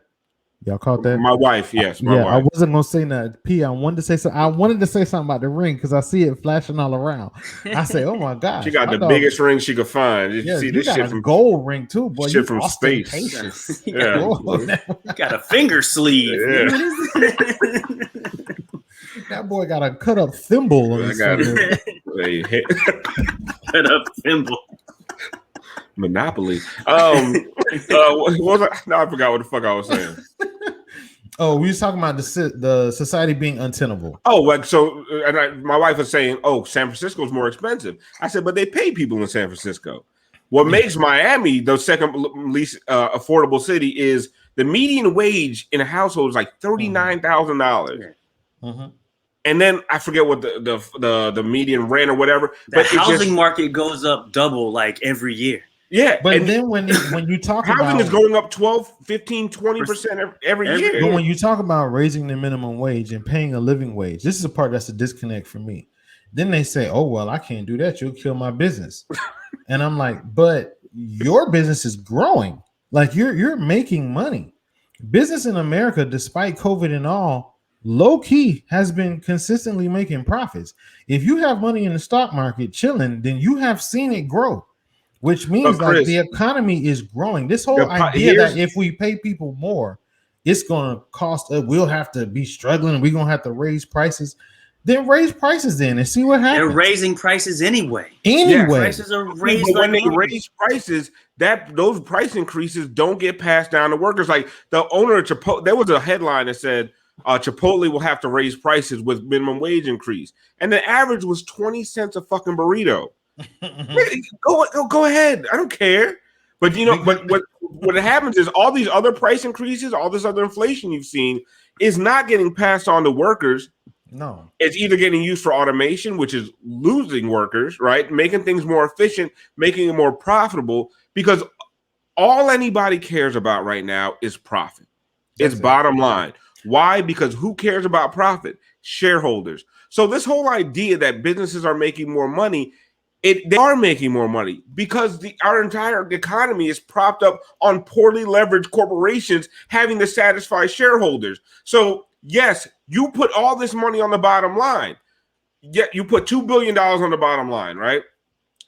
[SPEAKER 3] Y'all caught that?
[SPEAKER 4] My wife, yes. My wife.
[SPEAKER 3] I wasn't gonna say that. P. I wanted to say something. I wanted to say something about the ring because I see it flashing all around. I say, "Oh my gosh!"
[SPEAKER 4] She got the biggest ring she could find. You see this
[SPEAKER 3] got
[SPEAKER 4] shit
[SPEAKER 3] a
[SPEAKER 4] from
[SPEAKER 3] gold ring too, boy.
[SPEAKER 4] Shit from space. Yeah,
[SPEAKER 5] got a finger sleeve.
[SPEAKER 4] Yeah.
[SPEAKER 3] That boy got a cut up thimble on his finger.
[SPEAKER 5] Cut up thimble.
[SPEAKER 4] Monopoly. What was I? No, I forgot what the fuck I was saying.
[SPEAKER 3] Oh, we was talking about the society being untenable.
[SPEAKER 4] Oh, like so, my wife was saying, "Oh, San Francisco is more expensive." I said, "But they pay people in San Francisco." What makes Miami the second least affordable city is the median wage in a household is like $39,000, and then I forget what the median rent or whatever.
[SPEAKER 5] The housing market goes up double like every year.
[SPEAKER 3] Yeah, but then when you talk
[SPEAKER 4] housing
[SPEAKER 3] about
[SPEAKER 4] is going up 12, 15, 20% every year.
[SPEAKER 3] But when you talk about raising the minimum wage and paying a living wage, this is the part that's a disconnect for me. Then they say, "Oh well, I can't do that. You'll kill my business." And I'm like, "But your business is growing. Like you're making money. Business in America, despite COVID and all, low key has been consistently making profits. If you have money in the stock market chilling, then you have seen it grow." Which means Chris, like the economy is growing. This whole idea that if we pay people more, it's going to cost us. We'll have to be struggling. We're going to have to raise prices. Then raise prices then and see what happens.
[SPEAKER 5] They're raising prices anyway.
[SPEAKER 3] Prices
[SPEAKER 5] are raised.
[SPEAKER 4] But when they raise prices, those price increases don't get passed down to workers. Like the owner of Chipotle, there was a headline that said Chipotle will have to raise prices with minimum wage increase, and the average was 20 cents a fucking burrito. Go ahead. I don't care. But what happens is all these other price increases, all this other inflation you've seen is not getting passed on to workers.
[SPEAKER 3] No,
[SPEAKER 4] it's either getting used for automation, which is losing workers, right? Making things more efficient, making it more profitable, because all anybody cares about right now is profit. It's bottom line. Why? Because who cares about profit? Shareholders. So this whole idea that businesses are making more money, they are making more money because our entire economy is propped up on poorly leveraged corporations having to satisfy shareholders. So yes, you put all this money on the bottom line. Yet you put $2 billion on the bottom line, right?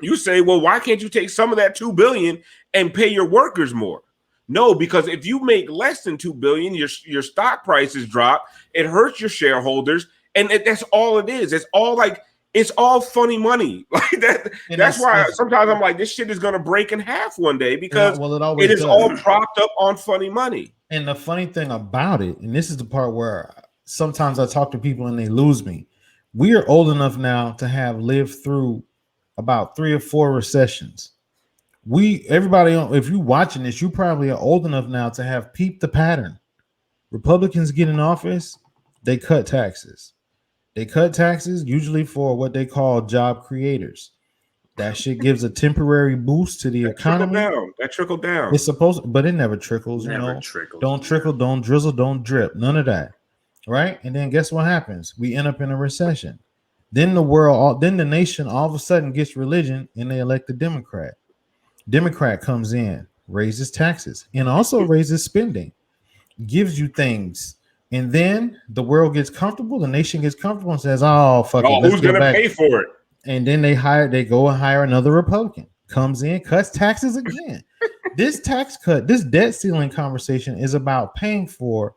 [SPEAKER 4] You say, well, why can't you take some of that $2 billion and pay your workers more? No, because if you make less than $2 billion, your stock prices drop. It hurts your shareholders, and that's all it is. It's all funny money. Like that. That's why sometimes I'm like, this shit is gonna break in half one day because it is all propped up on funny money.
[SPEAKER 3] And the funny thing about it, and this is the part where sometimes I talk to people and they lose me. We are old enough now to have lived through about 3 or 4 recessions. Everybody, if you're watching this, you probably are old enough now to have peeped the pattern. Republicans get in office, they cut taxes. They cut taxes usually for what they call job creators. That shit gives a temporary boost to the economy.
[SPEAKER 4] That trickled down.
[SPEAKER 3] It's supposed, but it never trickles. Trickles. Don't trickle, don't drizzle, don't drip. None of that, right? And then guess what happens? We end up in a recession. Then the nation all of a sudden gets religion, and they elect a Democrat. Democrat comes in, raises taxes, and also raises spending, gives you things. And then the world gets comfortable, the nation gets comfortable and says, "Oh, fuck it.
[SPEAKER 4] Who's going to pay for it?"
[SPEAKER 3] And then they go and hire another Republican, comes in, cuts taxes again. This tax cut, this debt ceiling conversation is about paying for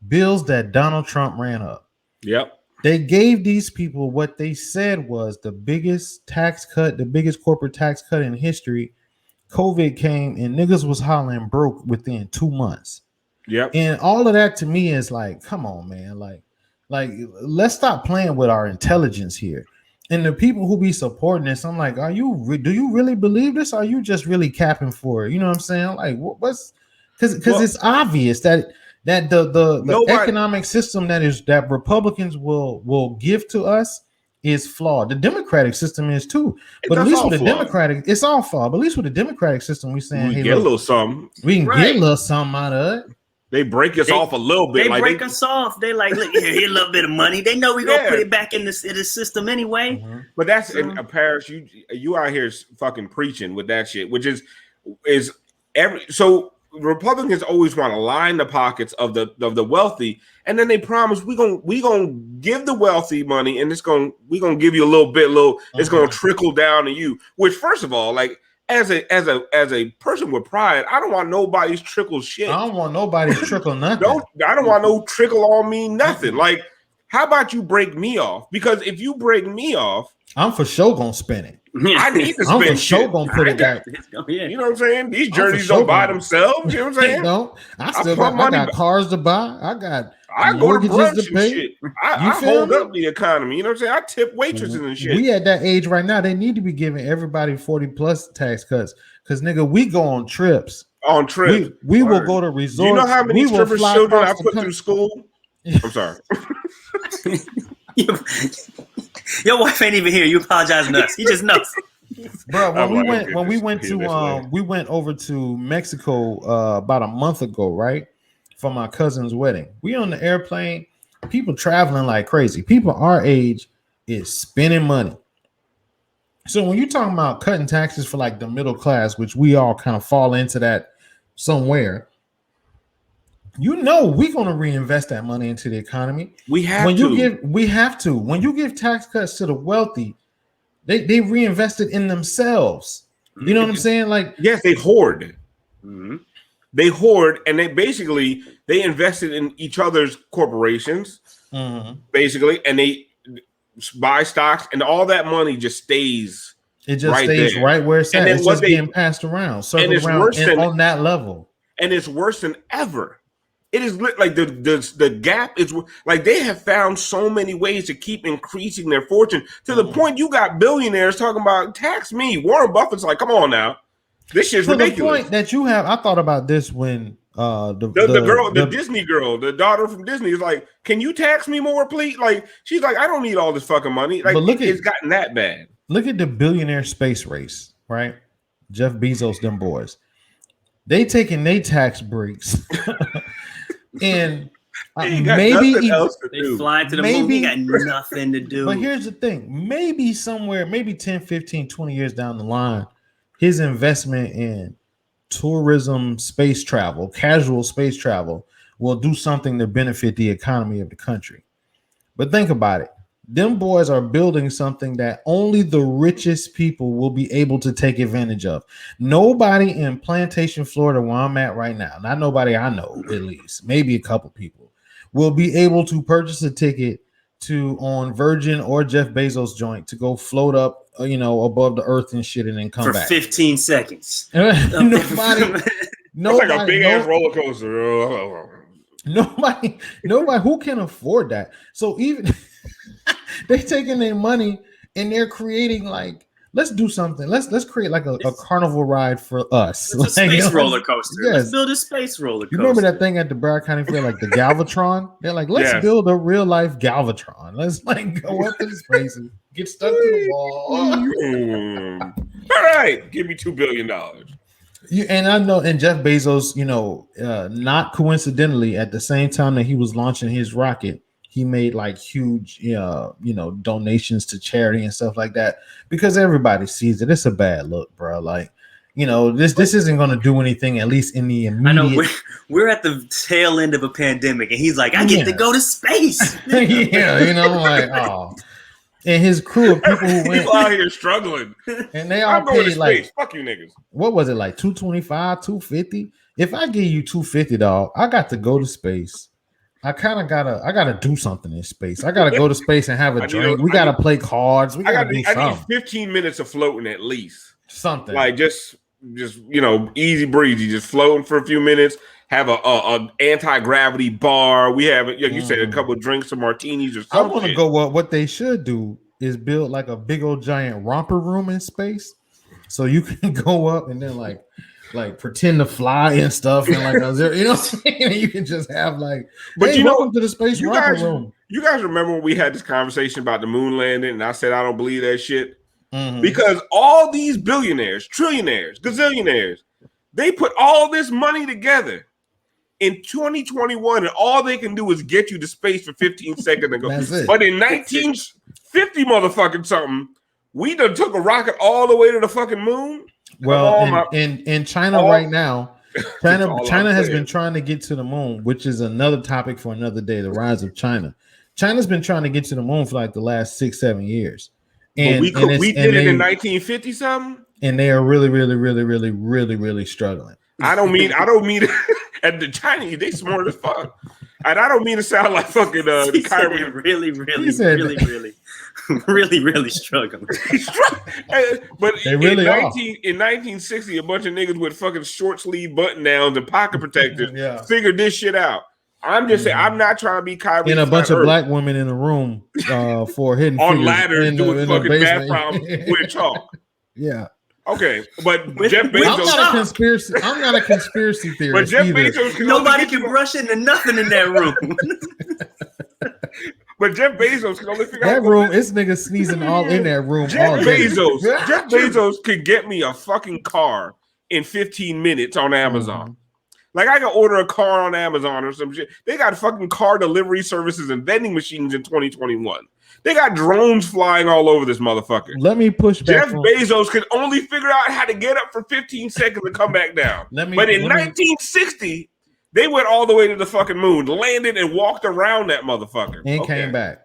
[SPEAKER 3] bills that Donald Trump ran up.
[SPEAKER 4] Yep.
[SPEAKER 3] They gave these people what they said was the biggest tax cut, the biggest corporate tax cut in history. COVID came and niggas was hollering broke within 2 months.
[SPEAKER 4] Yep.
[SPEAKER 3] And all of that to me is like, come on, man. Like, Like, let's stop playing with our intelligence here. And the people who be supporting this, I'm like, do you really believe this? Or are you just really capping for it? You know what I'm saying? Like, what's because it's obvious that the economic system that Republicans will give to us is flawed. The Democratic system is too, but at least with the Democratic, it's all flawed. But at least with the Democratic system, we saying,
[SPEAKER 4] hey, get a little something.
[SPEAKER 3] We can get a little something out of it.
[SPEAKER 4] They break us off a little bit.
[SPEAKER 5] They break us off. They like, look, here a little bit of money. They know we're gonna put it back in the system anyway.
[SPEAKER 3] Mm-hmm.
[SPEAKER 4] But that's in Paris. You out here fucking preaching with that shit, which is so Republicans always want to line the pockets of the wealthy, and then they promise we gonna give the wealthy money, and we gonna give you a little bit, it's gonna trickle down to you. Which, first of all, like. As a person with pride, I don't want nobody's trickle shit.
[SPEAKER 3] I don't want nobody's trickle nothing.
[SPEAKER 4] I don't want no trickle on me nothing. Like, how about you break me off? Because if you break me off,
[SPEAKER 3] I'm for sure gonna spin it.
[SPEAKER 4] I need to spin
[SPEAKER 3] I'm for
[SPEAKER 4] shit.
[SPEAKER 3] sure gonna put it back.
[SPEAKER 4] You know what I'm saying? These jerseys don't buy themselves. You know what I'm saying?
[SPEAKER 3] No, I got cars to buy. I
[SPEAKER 4] go to brunch
[SPEAKER 3] to pay.
[SPEAKER 4] And shit. I hold up the economy. You know what I'm saying? I tip waitresses and shit.
[SPEAKER 3] We at that age right now. They need to be giving everybody 40+ tax cuts. Because nigga, we go on trips. We will go to resorts.
[SPEAKER 4] You know how many strippers children I put through school? I'm sorry.
[SPEAKER 5] Your wife ain't even here. You apologizing to us. He just knows.
[SPEAKER 3] Bro, we went over to Mexico about a month ago, right? For my cousin's wedding. We on the airplane, people traveling like crazy. People our age is spending money. So when you're talking about cutting taxes for like the middle class, which we all kind of fall into that somewhere, we're going to reinvest that money into the economy.
[SPEAKER 4] We have to.
[SPEAKER 3] When you give tax cuts to the wealthy, they reinvest it in themselves. You know what I'm saying? Like,
[SPEAKER 4] yes, they hoard. Mm-hmm. They hoard, and they invested in each other's corporations, basically, and they buy stocks, and all that money just stays.
[SPEAKER 3] It just stays right where it's at. It's just getting passed around, on that level.
[SPEAKER 4] And it's worse than ever. It is like the gap is like they have found so many ways to keep increasing their fortune to the point you got billionaires talking about tax me. Warren Buffett's like, come on now. This shit's ridiculous.
[SPEAKER 3] The point that you have, I thought about this when
[SPEAKER 4] the Disney girl, the daughter from Disney, is like, "Can you tax me more, please?" Like, she's like, "I don't need all this fucking money." Like, it's gotten that bad.
[SPEAKER 3] Look at the billionaire space race, right? Jeff Bezos, them boys, they taking their tax breaks, and maybe
[SPEAKER 5] they fly to the moon. They got nothing to do.
[SPEAKER 3] But here's the thing: maybe 10, 15, 20 years down the line, his investment in tourism, space travel, casual space travel will do something to benefit the economy of the country. But think about it. Them boys are building something that only the richest people will be able to take advantage of. Nobody in Plantation, Florida, where I'm at right now, not nobody I know, at least, maybe a couple people, will be able to purchase a ticket on Virgin or Jeff Bezos joint to go float up, above the earth and shit, and then come back
[SPEAKER 5] for 15 seconds.
[SPEAKER 3] Nobody,
[SPEAKER 4] like a big ass roller coaster.
[SPEAKER 3] Nobody who can afford that. So even they're taking their money and they're creating like, let's do something. Let's create like a carnival ride for us.
[SPEAKER 5] It's a space roller coaster. Yes. Let's build a space roller coaster.
[SPEAKER 3] You remember that thing at the Broward County Fair, like the Galvatron? They're like, let's build a real life Galvatron. Let's like go up to the space and get stuck to the wall.
[SPEAKER 4] All right, give me $2 billion.
[SPEAKER 3] And I know, and Jeff Bezos, not coincidentally, at the same time that he was launching his rocket, he made like huge, donations to charity and stuff like that, because everybody sees it. It's a bad look, bro. Like, this isn't going to do anything, at least in the immediate.
[SPEAKER 5] I know we're at the tail end of a pandemic, and he's like, I get to go to space.
[SPEAKER 3] Like, oh. And his crew of people who went
[SPEAKER 4] out here struggling,
[SPEAKER 3] and they all paid like,
[SPEAKER 4] fuck you niggas.
[SPEAKER 3] What was it, like $225, $250? If I give you $250, dog, I got to go to space. I gotta do something in space. I gotta go to space and have a drink. We gotta play cards. I need
[SPEAKER 4] 15 minutes of floating at least.
[SPEAKER 3] Something
[SPEAKER 4] like just easy breezy, just floating for a few minutes. Have a anti-gravity bar. We have you said a couple of drinks, some martinis or something.
[SPEAKER 3] I want to go. What they should do is build like a big old giant romper room in space, so you can go up and then like pretend to fly and stuff, and like you know what I'm saying? And you can just have like, but hey, welcome to the space romper room.
[SPEAKER 4] You guys remember when we had this conversation about the moon landing, and I said I don't believe that shit because all these billionaires, trillionaires, gazillionaires, they put all this money together in 2021, and all they can do is get you to space for 15 seconds and go. But in 1950 motherfucking something, we done took a rocket all the way to the fucking moon.
[SPEAKER 3] Well, in China right now, China has been trying to get to the moon, which is another topic for another day. The rise of China. China's been trying to get to the moon for like the last 6-7 years, and we did it in 1950 something, and they are really struggling.
[SPEAKER 4] I don't mean at the Chinese, they smart as fuck. And I don't mean to sound like fucking Kyrie.
[SPEAKER 5] Really struggling.
[SPEAKER 4] But they really in 1960, a bunch of niggas with fucking short sleeve button downs and pocket protectors figured this shit out. I'm just saying, I'm not trying to be Kyrie.
[SPEAKER 3] And a bunch of black women in a room for hidden
[SPEAKER 4] on ladders doing fucking bathroom with chalk.
[SPEAKER 3] Yeah.
[SPEAKER 4] Okay, but Jeff Bezos.
[SPEAKER 3] I'm not a conspiracy theorist.
[SPEAKER 4] But Jeff Bezos.
[SPEAKER 5] Nobody can brush into nothing in that room.
[SPEAKER 4] But Jeff Bezos can only figure out
[SPEAKER 3] that room. It's niggas sneezing all in that room.
[SPEAKER 4] Jeff Bezos could get me a fucking car in 15 minutes on Amazon. Like I can order a car on Amazon or some shit. They got fucking car delivery services and vending machines in 2021. They got drones flying all over this motherfucker.
[SPEAKER 3] Let me push back.
[SPEAKER 4] Jeff Bezos could only figure out how to get up for 15 seconds and come back down. But in 1960, they went all the way to the fucking moon, landed and walked around that motherfucker.
[SPEAKER 3] And came back.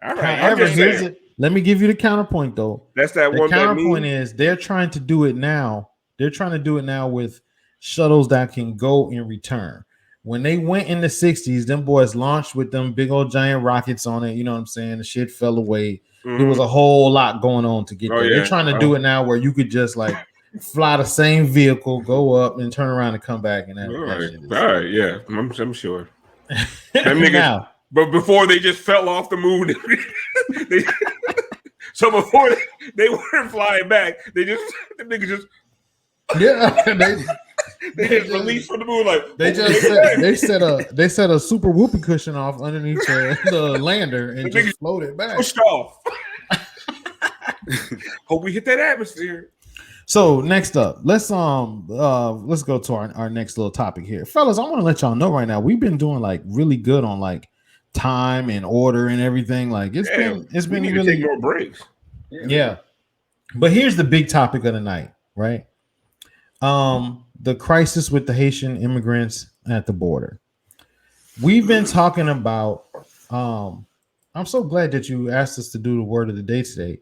[SPEAKER 4] All right.
[SPEAKER 3] However, let me give you the counterpoint, though.
[SPEAKER 4] That's that
[SPEAKER 3] the
[SPEAKER 4] one.
[SPEAKER 3] The counterpoint is they're trying to do it now. They're trying to do it now with shuttles that can go and return. When they went in the 60s, them boys launched with them big old giant rockets on it. You know what I'm saying? The shit fell away. There was a whole lot going on to get there. They're trying to do it now where you could just like fly the same vehicle, go up and turn around and come back. And that shit is
[SPEAKER 4] all right, yeah, I'm sure. Them niggas, now, but before they just fell off the moon. So before they weren't flying back, the niggas just they just released from the moon like
[SPEAKER 3] they set a super whoopee cushion off underneath the lander and just floated back.
[SPEAKER 4] Pushed off. Hope we hit that atmosphere.
[SPEAKER 3] So next up, let's go to our next little topic here, fellas. I want to let y'all know right now we've been doing like really good on like time and order and everything. Like it's been
[SPEAKER 4] we need
[SPEAKER 3] really
[SPEAKER 4] to take more breaks.
[SPEAKER 3] Yeah, but here's the big topic of the night, right? The crisis with the Haitian immigrants at the border. We've been talking about. I'm so glad that you asked us to do the word of the day today,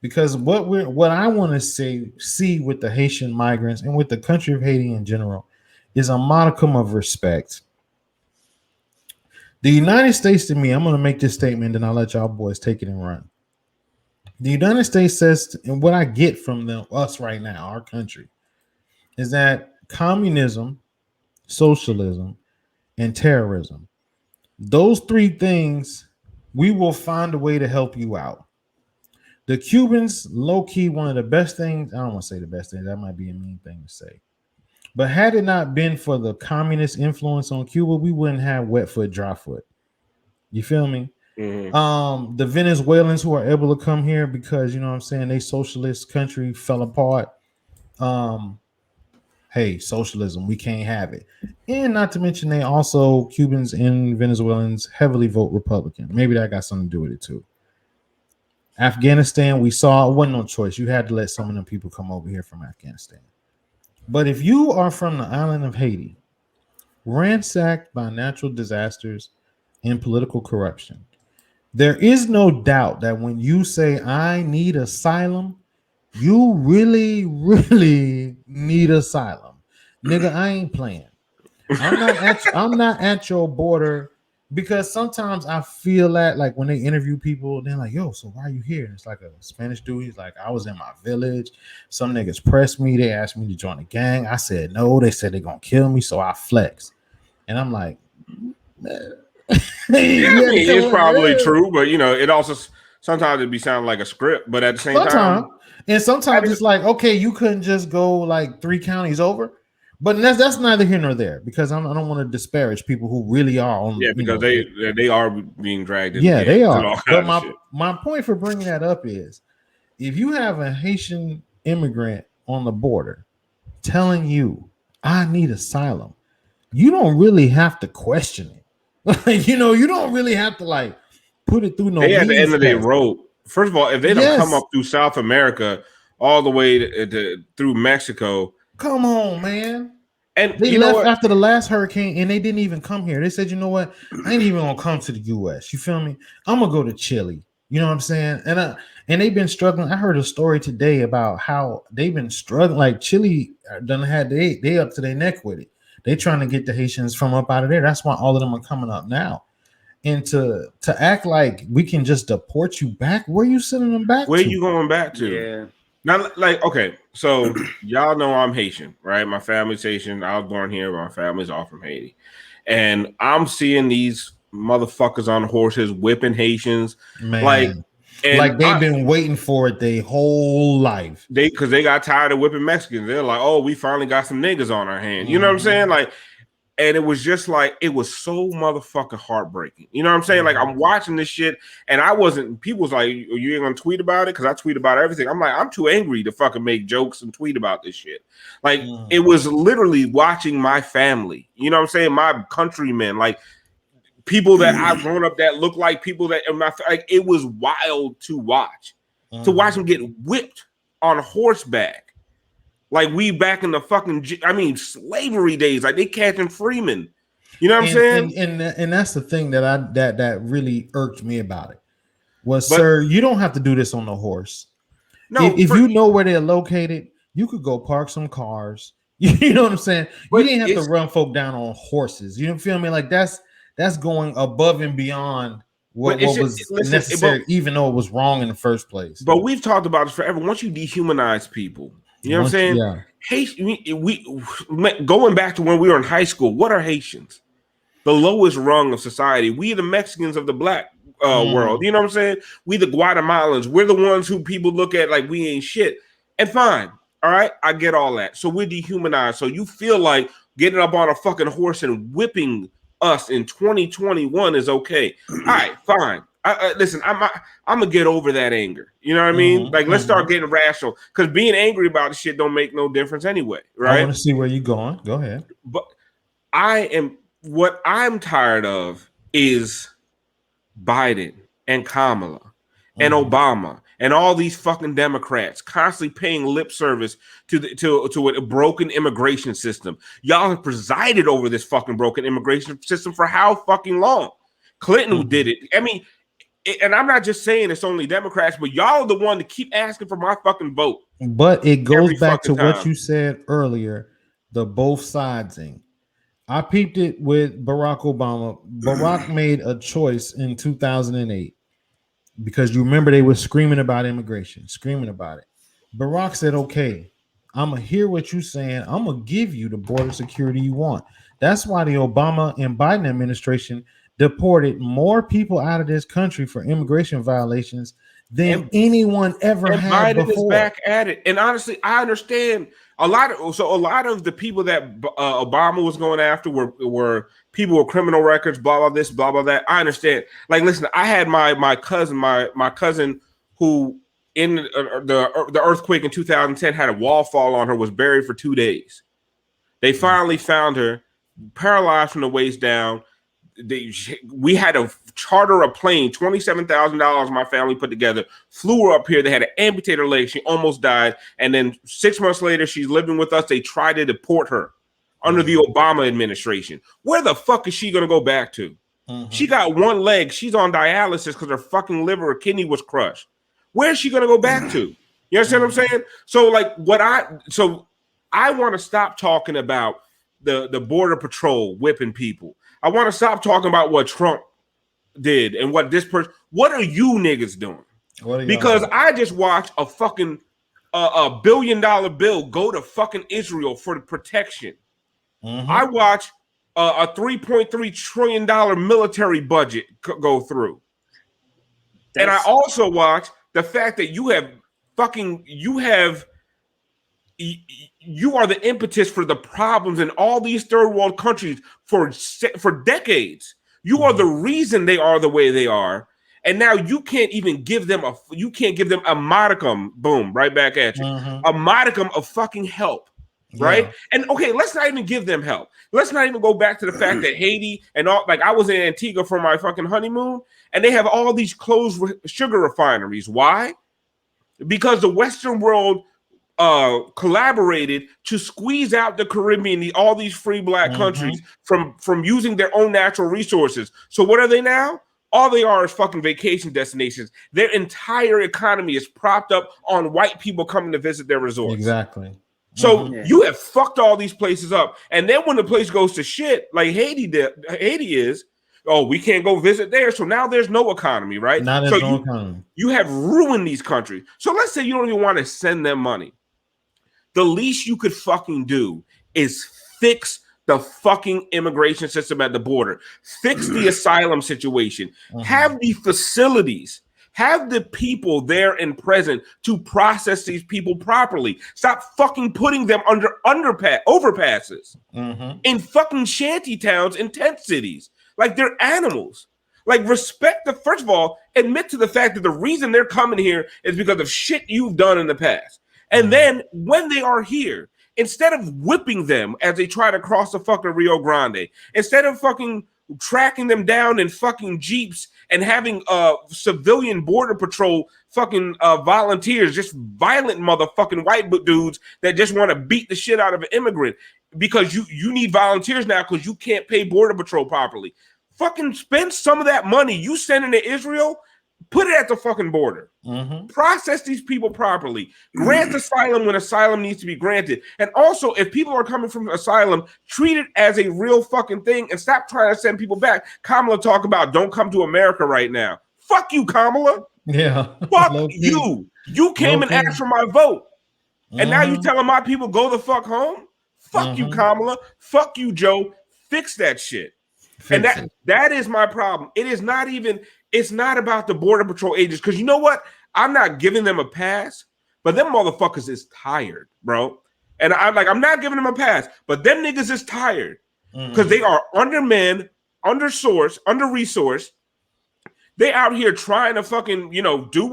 [SPEAKER 3] because what I want to see with the Haitian migrants and with the country of Haiti in general is a modicum of respect. The United States, to me, I'm going to make this statement and I'll let y'all boys take it and run. The United States says, and what I get from us right now, our country, is that communism, socialism, and terrorism, those three things, we will find a way to help you out. The Cubans, low-key, one of the best things, I don't want to say the best thing, that might be a mean thing to say. But had it not been for the communist influence on Cuba, we wouldn't have wet foot, dry foot. You feel me? Mm-hmm. The Venezuelans who are able to come here because, you know what I'm saying, they socialist country fell apart. Hey, socialism, we can't have it. And not to mention they also, Cubans and Venezuelans heavily vote Republican. Maybe that got something to do with it too. Afghanistan, we saw it wasn't no choice. You had to let some of them people come over here from Afghanistan. But if you are from the island of Haiti, ransacked by natural disasters and political corruption, there is no doubt that when you say, I need asylum, you really, really need asylum. Nigga, I ain't playing. I'm not at your border Because sometimes I feel that like when they interview people, they're like, yo, so why are you here? And it's like a Spanish dude. He's like, I was in my village. Some niggas pressed me. They asked me to join the gang. I said no. They said they're gonna kill me, so I flexed. And I'm like, man.
[SPEAKER 4] Yeah, I mean, it's probably true, but it also sometimes it be sounding like a script, but at the same time,
[SPEAKER 3] and sometimes it's like, okay, you couldn't just go like 3 counties over. But that's neither here nor there, because I don't want to disparage people who really are on.
[SPEAKER 4] Yeah, because they are being dragged in.
[SPEAKER 3] Yeah, they are. But my point for bringing that up is, if you have a Haitian immigrant on the border telling you, I need asylum, you don't really have to question it. Like, you don't really have to like put it through no.
[SPEAKER 4] They at the end of their road. First of all, if they don't come up through South America all the way through Mexico.
[SPEAKER 3] Come on, man.
[SPEAKER 4] And
[SPEAKER 3] they left after the last hurricane and they didn't even come here. They said, you know what? I ain't even gonna come to the US. You feel me? I'm gonna go to Chile. You know what I'm saying? And they've been struggling. I heard a story today about how they've been struggling. Like Chile done had they up to their neck with it. They trying to get the Haitians from up out of there. That's why all of them are coming up now. And to act like we can just deport you back, where you sending them back?
[SPEAKER 4] Where you going back to?
[SPEAKER 5] Yeah.
[SPEAKER 4] Now, like, okay, so y'all know I'm Haitian, right? My family's Haitian. I was born here, but my family's all from Haiti. And I'm seeing these motherfuckers on horses whipping Haitians.
[SPEAKER 3] Man.
[SPEAKER 4] Like
[SPEAKER 3] they've been waiting for it their whole life.
[SPEAKER 4] Because they got tired of whipping Mexicans. They're like, oh, we finally got some niggas on our hands. You know what I'm saying? Like, and it was just like, it was so motherfucking heartbreaking. You know what I'm saying? Like, I'm watching this shit, and people was like, you ain't gonna tweet about it? Because I tweet about everything. I'm like, I'm too angry to fucking make jokes and tweet about this shit. Like, it was literally watching my family. You know what I'm saying? My countrymen, like, people that I've grown up that look like people that, like, it was wild to watch. To watch them get whipped on horseback. Like we back in the fucking, slavery days. Like they catching freemen. You know what I'm saying?
[SPEAKER 3] And that's the thing that really irked me about it was, sir, you don't have to do this on the horse. No, if you know where they're located, you could go park some cars. You know what I'm saying? You didn't have to run folk down on horses. You feel me? Like that's going above and beyond what was necessary, even though it was wrong in the first place.
[SPEAKER 4] But we've talked about this forever. Once you dehumanize people. You know what I'm saying? Yeah. We going back to when we were in high school. What are Haitians? The lowest rung of society. We the Mexicans of the black world. You know what I'm saying? We the Guatemalans. We're the ones who people look at like we ain't shit. And fine, all right, I get all that. So we're dehumanized. So you feel like getting up on a fucking horse and whipping us in 2021 is okay. All right, fine. Listen, I'm gonna get over that anger. You know what I mean? Like, let's start getting rational, because being angry about the shit don't make no difference anyway, right?
[SPEAKER 3] I want to see where you're going. Go ahead.
[SPEAKER 4] But what I'm tired of is Biden and Kamala and Obama and all these fucking Democrats constantly paying lip service to a broken immigration system. Y'all have presided over this fucking broken immigration system for how fucking long? Clinton did it. I mean. And I'm not just saying it's only Democrats, but y'all are the one to keep asking for my fucking vote.
[SPEAKER 3] But it goes back to what you said earlier, the both sidesing. I peeped it with Barack Obama. Barack made a choice in 2008 because you remember they were screaming about immigration, screaming about it. Barack said, okay, I'm going to hear what you're saying. I'm going to give you the border security you want. That's why the Obama and Biden administration deported more people out of this country for immigration violations than anyone ever had
[SPEAKER 4] Biden
[SPEAKER 3] before.
[SPEAKER 4] Is back at it. And honestly, I understand a lot of the people that Obama was going after were people with criminal records, blah blah this, blah blah that. I understand. Like, listen, I had my cousin who in the earthquake in 2010 had a wall fall on her, was buried for 2 days. They finally found her, paralyzed from the waist down. We had to charter a plane, $27,000 my family put together, flew her up here. They had to amputate her leg. She almost died. And then 6 months later, she's living with us. They tried to deport her under the Obama administration. Where the fuck is she going to go back to? She got one leg. She's on dialysis because her fucking liver or kidney was crushed. Where is she going to go back to? You understand what I'm saying? So I want to stop talking about the border patrol whipping people. I want to stop talking about what Trump did and what this person. What are you niggas doing? Because I just watched a fucking a $1 billion bill go to fucking Israel for protection. I watched a $3.3 trillion military budget go through. And I also watched the fact that you are the impetus for the problems in all these third world countries for decades. You are the reason they are the way they are. And now you can't even give them a modicum, boom, right back at you. A modicum of fucking help. Right. Yeah. And okay, let's not even give them help. Let's not even go back to the fact that Haiti and all, like I was in Antigua for my fucking honeymoon, and they have all these closed sugar refineries. Why? Because the Western world collaborated to squeeze out the Caribbean, all these free black countries from using their own natural resources. So what are they now? All they are is fucking vacation destinations. Their entire economy is propped up on white people coming to visit their resorts.
[SPEAKER 3] Exactly.
[SPEAKER 4] So you have fucked all these places up. And then when the place goes to shit, like Haiti is, oh, we can't go visit there. So now there's no economy, right? You have ruined these countries. So let's say you don't even want to send them money. The least you could fucking do is fix the fucking immigration system at the border. Fix the asylum situation. Have the facilities. Have the people there and present to process these people properly. Stop fucking putting them under overpasses in fucking shanty towns and tent cities. Like they're animals. Like first of all, admit to the fact that the reason they're coming here is because of shit you've done in the past. And then when they are here, instead of whipping them as they try to cross the fucking Rio Grande, instead of fucking tracking them down in fucking Jeeps and having civilian border patrol fucking volunteers, just violent motherfucking white dudes that just want to beat the shit out of an immigrant because you need volunteers now because you can't pay border patrol properly. Fucking spend some of that money you sending to Israel, put it at the fucking border. Process these people properly. Grant asylum when asylum needs to be granted. And also, if people are coming from asylum, treat it as a real fucking thing and stop trying to send people back. Kamala talk about don't come to America right now. Fuck you, Kamala.
[SPEAKER 3] Yeah.
[SPEAKER 4] Fuck you. You came and asked for my vote. And now you telling my people go the fuck home? Fuck you, Kamala. Fuck you, Joe. Fix that shit. That is my problem. It's not about the border patrol agents, because you know what? I'm not giving them a pass, but them motherfuckers is tired, bro. And I'm not giving them a pass, but them niggas is tired because they are undermanned, under-resourced. They out here trying to fucking, do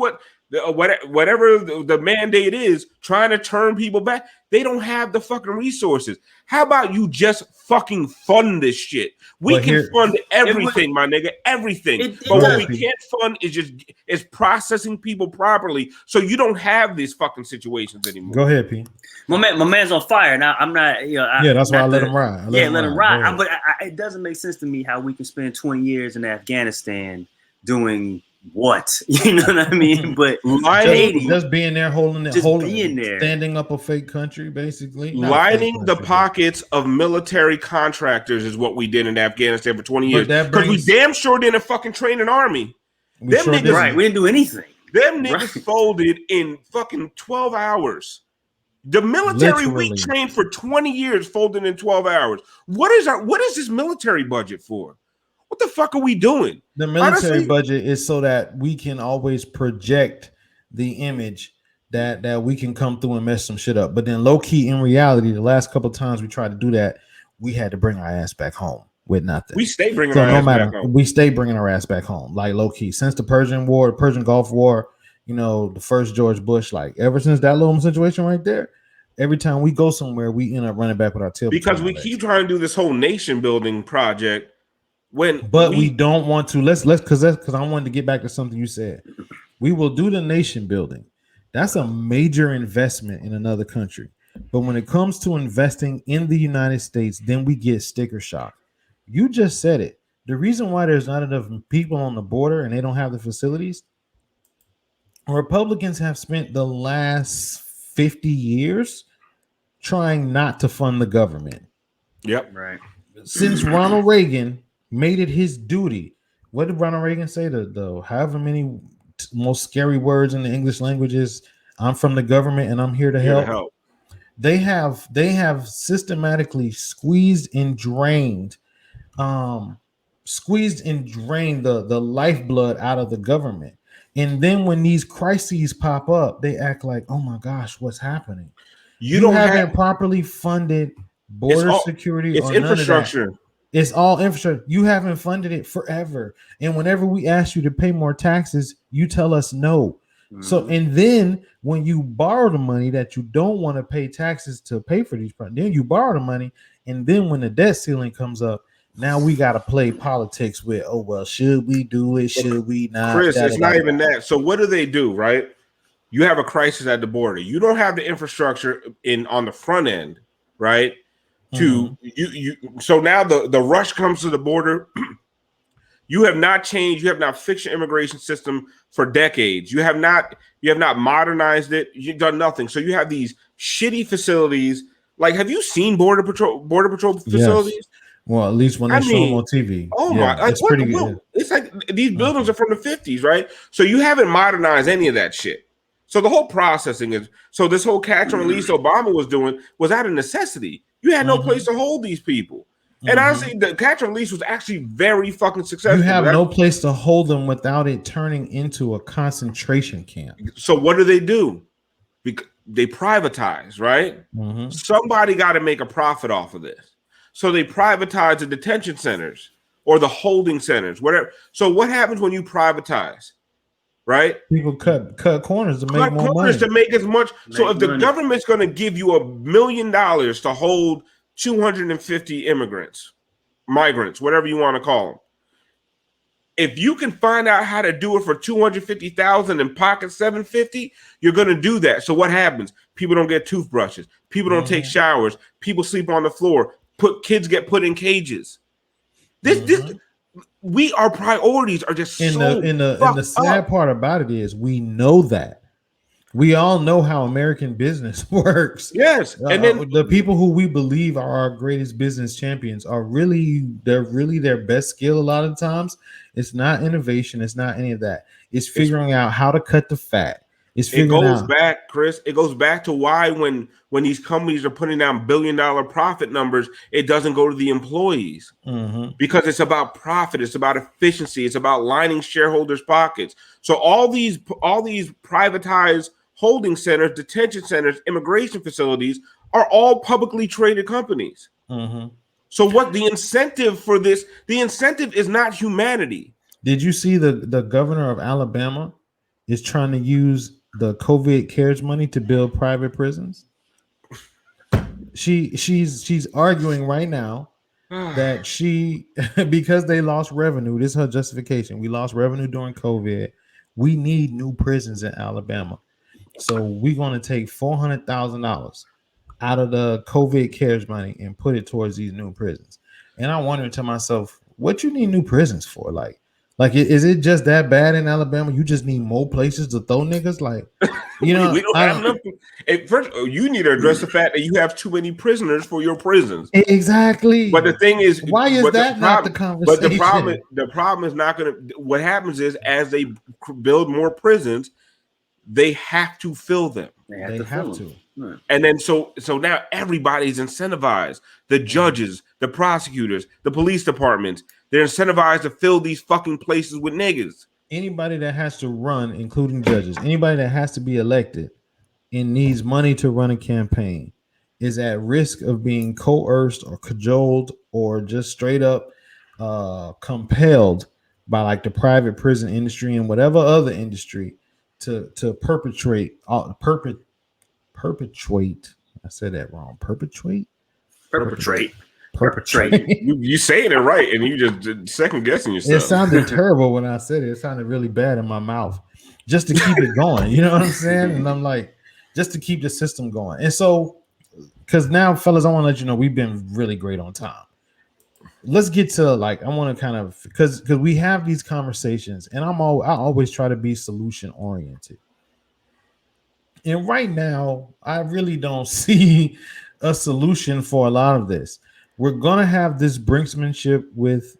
[SPEAKER 4] whatever the mandate is, trying to turn people back. They don't have the fucking resources. How about you just fucking fund this shit? We can fund everything, my nigga, everything. But what we can't fund is processing people properly, so you don't have these fucking situations anymore.
[SPEAKER 3] Go ahead, P.
[SPEAKER 5] My man's on fire. Now I'm not.
[SPEAKER 3] That's why I let him ride.
[SPEAKER 5] Let him ride. But it doesn't make sense to me how we can spend 20 years in Afghanistan doing what? You know what I mean? But
[SPEAKER 3] just being there, standing up a fake country, basically.
[SPEAKER 4] Lining the pockets of military contractors is what we did in Afghanistan for 20 years. Because we damn sure didn't fucking train an army.
[SPEAKER 5] We didn't do anything.
[SPEAKER 4] Them niggas folded in fucking 12 hours. The military we trained for 20 years folded in 12 hours. What is this military budget for? What the fuck are we doing?
[SPEAKER 3] The military budget is so that we can always project the image that we can come through and mess some shit up. But then low key, in reality, the last couple of times we tried to do that, we had to bring our ass back home with nothing.
[SPEAKER 4] We stay bringing our ass back home.
[SPEAKER 3] We stay bringing our ass back home, like low key. Since the Persian Gulf War, the first George Bush, like ever since that little situation right there, every time we go somewhere, we end up running back with our tail.
[SPEAKER 4] Because we keep trying to do this whole nation building project.
[SPEAKER 3] We don't want to. Let's because I wanted to get back to something you said. We will do the nation building. That's a major investment in another country. But when it comes to investing in the United States, then we get sticker shock. You just said it. The reason why there's not enough people on the border and they don't have the facilities, Republicans have spent the last 50 years trying not to fund the government.
[SPEAKER 4] Yep.
[SPEAKER 5] Right.
[SPEAKER 3] Since Ronald Reagan made it his duty. What did Ronald Reagan say? The however many most scary words in the English language is, I'm from the government and I'm here to help. They have systematically squeezed and drained the lifeblood out of the government. And then when these crises pop up, they act like, oh my gosh, what's happening? You haven't properly funded border security or
[SPEAKER 4] infrastructure.
[SPEAKER 3] None of that. It's all infrastructure. You haven't funded it forever. And whenever we ask you to pay more taxes, you tell us no. Mm-hmm. So, and then when you borrow the money that you don't want to pay taxes to pay for these projects, then you borrow the money. And then when the debt ceiling comes up, now we got to play politics with, oh, well, should we do it? Should we not?
[SPEAKER 4] Chris, it's not even that. So what do they do, right? You have a crisis at the border. You don't have the infrastructure on the front end, right? So now the rush comes to the border. You have not fixed your immigration system for decades. You have not modernized it. You've done nothing. So you have these shitty facilities. Like, have you seen border patrol facilities?
[SPEAKER 3] Yes. Well, at least when they show them on TV.
[SPEAKER 4] Oh my, it's pretty good. It's like these buildings are from the 50s, right? So you haven't modernized any of that shit. So the whole processing is, so this whole catch and release Obama was doing was out of necessity. You had no place to hold these people. And honestly, the catch and release was actually very fucking successful.
[SPEAKER 3] You have no place to hold them without it turning into a concentration camp.
[SPEAKER 4] So what do? Because they privatize, right? Somebody got to make a profit off of this. So they privatize the detention centers or the holding centers, whatever. So what happens when you privatize? Right?
[SPEAKER 3] People cut corners to make more money.
[SPEAKER 4] To make as much. So if the government's going to give you $1 million to hold 250 migrants, whatever you want to call them, if you can find out how to do it for 250,000 and pocket 750, you're going to do that. So what happens? People don't get toothbrushes. People don't take showers. People sleep on the floor. Kids get put in cages. Our priorities are just
[SPEAKER 3] the sad part about it is we know that. We all know how American business works.
[SPEAKER 4] Yes. And then
[SPEAKER 3] the people who we believe are our greatest business champions are really their best skill a lot of times. It's not innovation, it's not any of that. It's figuring out how to cut the fat. It goes
[SPEAKER 4] back, Chris. It goes back to why when these companies are putting down billion-dollar profit numbers, it doesn't go to the employees because it's about profit, it's about efficiency, it's about lining shareholders' pockets. So all these privatized holding centers, detention centers, immigration facilities are all publicly traded companies. So what the incentive for this? The incentive is not humanity.
[SPEAKER 3] Did you see the governor of Alabama is trying to use the COVID CARES money to build private prisons? She's arguing right now that because they lost revenue, this is her justification. We lost revenue during COVID. We need new prisons in Alabama. So we're going to take $400,000 out of the COVID CARES money and put it towards these new prisons. And I'm wondering to myself, what you need new prisons for? Like, is it just that bad in Alabama? You just need more places to throw niggas? Like, you know,
[SPEAKER 4] we don't have enough. First, you need to address the fact that you have too many prisoners for your prisons.
[SPEAKER 3] Exactly.
[SPEAKER 4] But the thing is,
[SPEAKER 3] why is that not the conversation?
[SPEAKER 4] But the problem is not going to. What happens is, as they build more prisons, they have to fill them.
[SPEAKER 3] They have to.
[SPEAKER 4] And then so now everybody's incentivized. The judges, the prosecutors, the police departments, they're incentivized to fill these fucking places with niggas.
[SPEAKER 3] Anybody that has to run, including judges, anybody that has to be elected and needs money to run a campaign is at risk of being coerced or cajoled or just straight up compelled by like the private prison industry and whatever other industry to perpetrate. I said that wrong. Perpetrate.
[SPEAKER 4] You saying it right, and you just second guessing yourself.
[SPEAKER 3] It sounded terrible when I said it. It sounded really bad in my mouth. Just to keep it going, you know what I'm saying? And I'm like, just to keep the system going. And so, because now, fellas, I want to let you know we've been really great on time. Let's get to I want to kind of because we have these conversations, and I always try to be solution oriented. And right now, I really don't see a solution for a lot of this. we're gonna have this brinksmanship with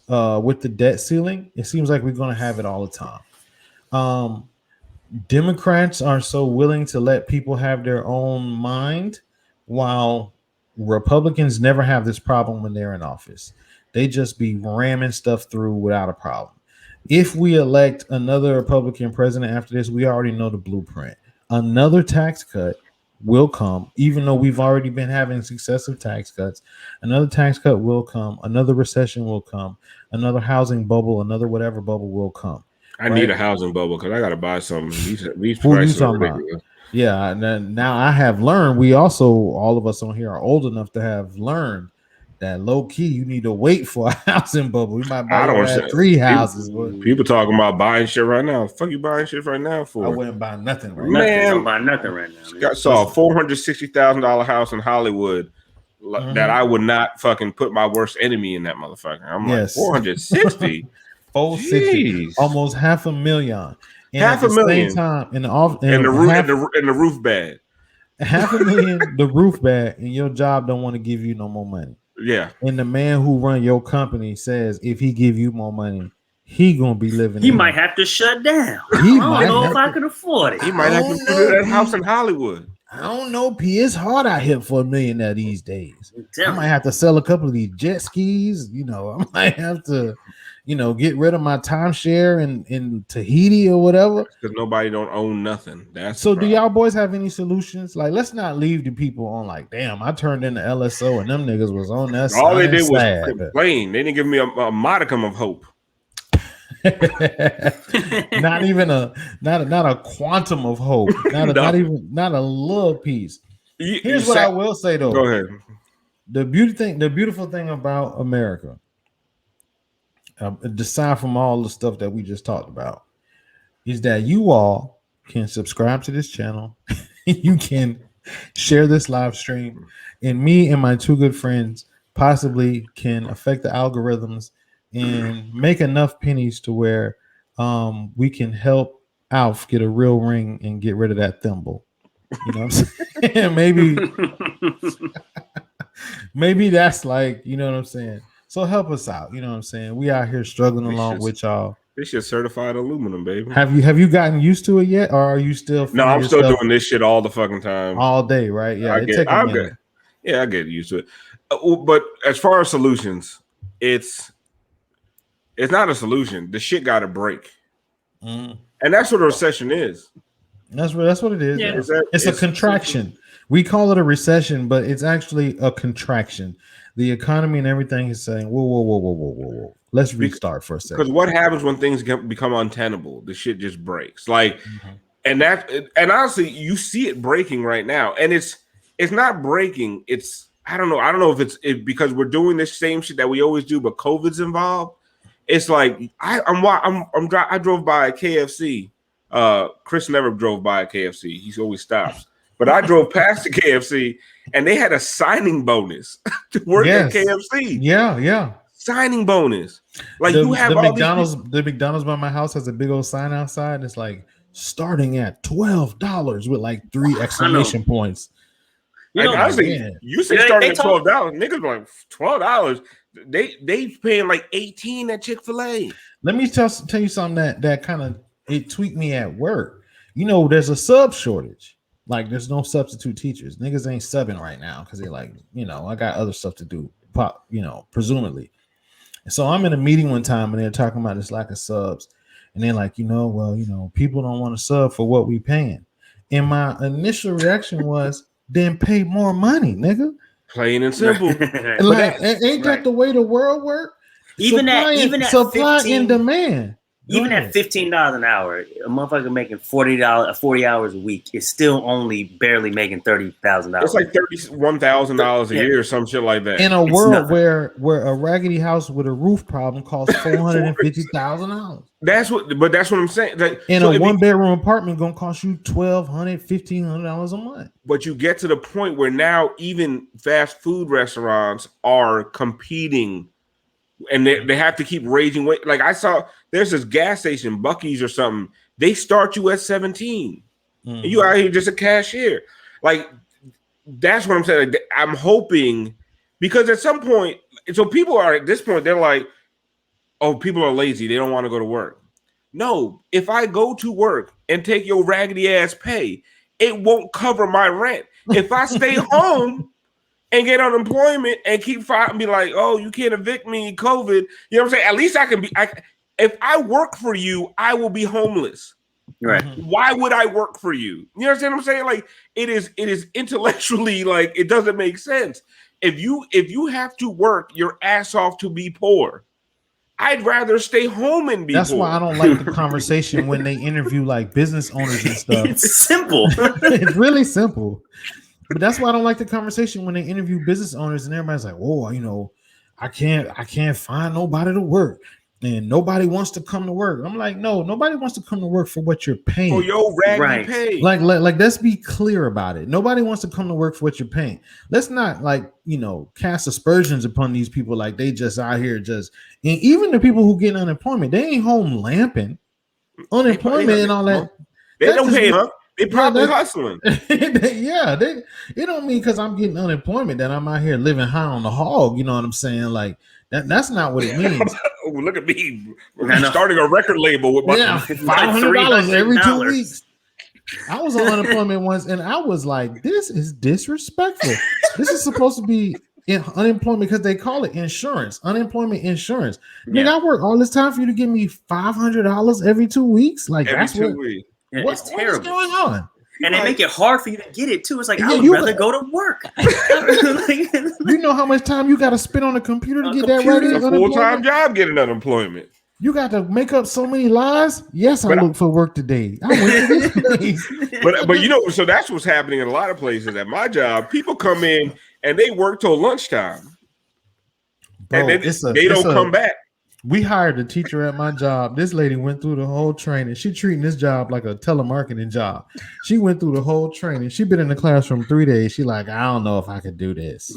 [SPEAKER 3] the debt ceiling. It seems like we're gonna have it all the time. Democrats are so willing to let people have their own mind, while Republicans never have this problem when they're in office. They just be ramming stuff through without a problem. If we elect another Republican president after this, we already know the blueprint. Another tax cut will come, even though we've already been having successive tax cuts. Another tax cut will come. Another recession will come. Another housing bubble, another whatever bubble will come.
[SPEAKER 4] I need a housing bubble because I got to buy something. These
[SPEAKER 3] Who
[SPEAKER 4] prices
[SPEAKER 3] you
[SPEAKER 4] are
[SPEAKER 3] talking
[SPEAKER 4] ridiculous.
[SPEAKER 3] about? Yeah, now I have learned. We also, all of us on here, are old enough to have learned that low key you need to wait for a housing bubble. We might buy 3 houses.
[SPEAKER 4] People talking about buying shit right now. Fuck you buying shit right now for?
[SPEAKER 3] I wouldn't buy nothing right
[SPEAKER 5] now.
[SPEAKER 4] Man,
[SPEAKER 5] don't buy nothing right now.
[SPEAKER 4] I saw a $460,000 house in Hollywood that I would not fucking put my worst enemy in that motherfucker. I'm like 460.
[SPEAKER 3] 460, almost $500,000. And
[SPEAKER 4] $500,000.
[SPEAKER 3] Same time, in
[SPEAKER 4] the roof bad.
[SPEAKER 3] $500,000, the roof bad, and your job don't want to give you no more money.
[SPEAKER 4] Yeah.
[SPEAKER 3] And the man who run your company says if he give you more money, he gonna be living.
[SPEAKER 5] He might have to shut down. I don't know if I can afford it.
[SPEAKER 4] He might have to put that house in Hollywood.
[SPEAKER 3] I don't know, P. It's hard out here for a millionaire these days. I might have to sell a couple of these jet skis. I might have to, get rid of my timeshare in Tahiti or whatever.
[SPEAKER 4] Because nobody don't own nothing.
[SPEAKER 3] So do y'all boys have any solutions? Like, let's not leave the people on like, damn, I turned into LSO and them niggas was on that.
[SPEAKER 4] All they did was complain. They didn't give me a modicum of hope.
[SPEAKER 3] not a quantum of hope. Not a little piece. Here's what I will say though.
[SPEAKER 4] Go ahead.
[SPEAKER 3] The beautiful thing about America, aside from all the stuff that we just talked about, is that you all can subscribe to this channel. You can share this live stream, and me and my 2 good friends possibly can affect the algorithms and make enough pennies to where we can help Alf get a real ring and get rid of that thimble. You know what I'm saying? maybe that's like, you know what I'm saying? So help us out. You know what I'm saying? We out here struggling along with y'all.
[SPEAKER 4] This shit certified aluminum, baby.
[SPEAKER 3] Have you gotten used to it yet, or are you still?
[SPEAKER 4] No, I'm still doing this shit all the fucking time,
[SPEAKER 3] all day, right? Yeah,
[SPEAKER 4] I get used to it. But as far as solutions, it's not a solution. The shit got to break, and that's what a recession is. That's what it is. Yeah. It's a contraction. We call it a recession, but it's actually a contraction. The economy and everything is saying, whoa. Let's restart for a second. Because what happens when things become untenable? The shit just breaks. Like, and honestly, you see it breaking right now, and it's not breaking. It's I don't know if it's because we're doing this same shit that we always do, but COVID's involved. It's like I drove by a KFC. Chris never drove by a KFC. He always stops. But I drove past the KFC and they had a signing bonus to work at KFC.
[SPEAKER 3] Yeah.
[SPEAKER 4] Signing bonus. Like
[SPEAKER 3] you have the McDonald's by my house has a big old sign outside. And it's like starting at $12 with like 3 exclamation points.
[SPEAKER 4] You say starting at $12. Niggas like $12. They paying like $18 at Chick-fil-A.
[SPEAKER 3] Let me tell you something that kind of it tweaked me at work. There's a sub shortage. Like there's no substitute teachers. Niggas ain't subbing right now because they're like, I got other stuff to do. Presumably. And so I'm in a meeting one time and they're talking about this lack of subs. And they're like, people don't want to sub for what we paying. And my initial reaction was, then pay more money, nigga.
[SPEAKER 4] Plain and simple.
[SPEAKER 3] Like, ain't that the way the world works?
[SPEAKER 5] Even at
[SPEAKER 3] supply and demand.
[SPEAKER 5] Even at $15 an hour, a motherfucker making $40 hours a week is still only barely making $30,000.
[SPEAKER 4] It's like $31,000 a year or some shit like that.
[SPEAKER 3] In a world where a raggedy house with a roof problem costs $450,000.
[SPEAKER 4] That's what I'm saying. Like,
[SPEAKER 3] a 1-bedroom apartment gonna cost you $1,200, $1,500 a month.
[SPEAKER 4] But you get to the point where now even fast food restaurants are competing. And they have to keep raising weight. Like I saw, there's this gas station, Buc-ee's or something. They start you at 17, and you out here just a cashier. Like that's what I'm saying. Like, I'm hoping Because at some point, so people are at this point, they're like, oh, people are lazy. They don't want to go to work. No, if I go to work and take your raggedy ass pay, it won't cover my rent. If I stay home and get unemployment and keep fighting, be like, oh, you can't evict me, COVID. You know what I'm saying? At least I can be. If I work for you, I will be homeless.
[SPEAKER 5] Right?
[SPEAKER 4] Why would I work for you? You understand what I'm saying? Like it is intellectually like it doesn't make sense. If you have to work your ass off to be poor, I'd rather stay home and be
[SPEAKER 3] That's
[SPEAKER 4] poor.
[SPEAKER 3] why I don't like the conversation when they interview like business owners and stuff.
[SPEAKER 5] It's simple.
[SPEAKER 3] It's really simple. But that's why I don't like the conversation when they interview business owners and everybody's like, "Oh, you know, I can't find nobody to work, and nobody wants to come to work." I'm like, no, nobody wants to come to work for what you're paying.
[SPEAKER 4] For your raggedy pay.
[SPEAKER 3] Like, let's be clear about it. Nobody wants to come to work for what you're paying. Let's not cast aspersions upon these people like they just out here and even the people who get unemployment, they ain't home lamping. Unemployment and all that.
[SPEAKER 4] They don't pay up. They probably hustling.
[SPEAKER 3] Yeah, it don't mean because I'm getting unemployment that I'm out here living high on the hog. You know what I'm saying? Like that's not what it means.
[SPEAKER 4] Oh, look at me starting a record label with my
[SPEAKER 3] $500 every 2 weeks. I was on unemployment once, and I was like, "This is disrespectful. This is supposed to be unemployment because they call it insurance, unemployment insurance. Nigga, I work all this time for you to give me $500 every 2 weeks. Like
[SPEAKER 4] every
[SPEAKER 3] that's
[SPEAKER 4] 2 weeks.
[SPEAKER 5] Yeah,
[SPEAKER 3] what is going on?
[SPEAKER 5] And they make it hard for you to get it too. It's like I would rather go to work.
[SPEAKER 3] You know how much time you got to spend on the computer to get that right?
[SPEAKER 4] It's a full-time job getting unemployment.
[SPEAKER 3] You got to make up so many lies. Yes, I look for work today. I went to this place.
[SPEAKER 4] But so that's what's happening in a lot of places. At my job, people come in and they work till lunchtime, and then they don't come back.
[SPEAKER 3] We hired a teacher at my job. This lady went through the whole training. She treating this job like a telemarketing job. She went through the whole training. She been in the classroom 3 days. She like, I don't know if I could do this.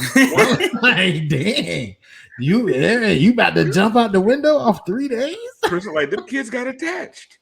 [SPEAKER 3] Like, dang, you about to jump out the window off 3 days?
[SPEAKER 4] Person like them kids got attached.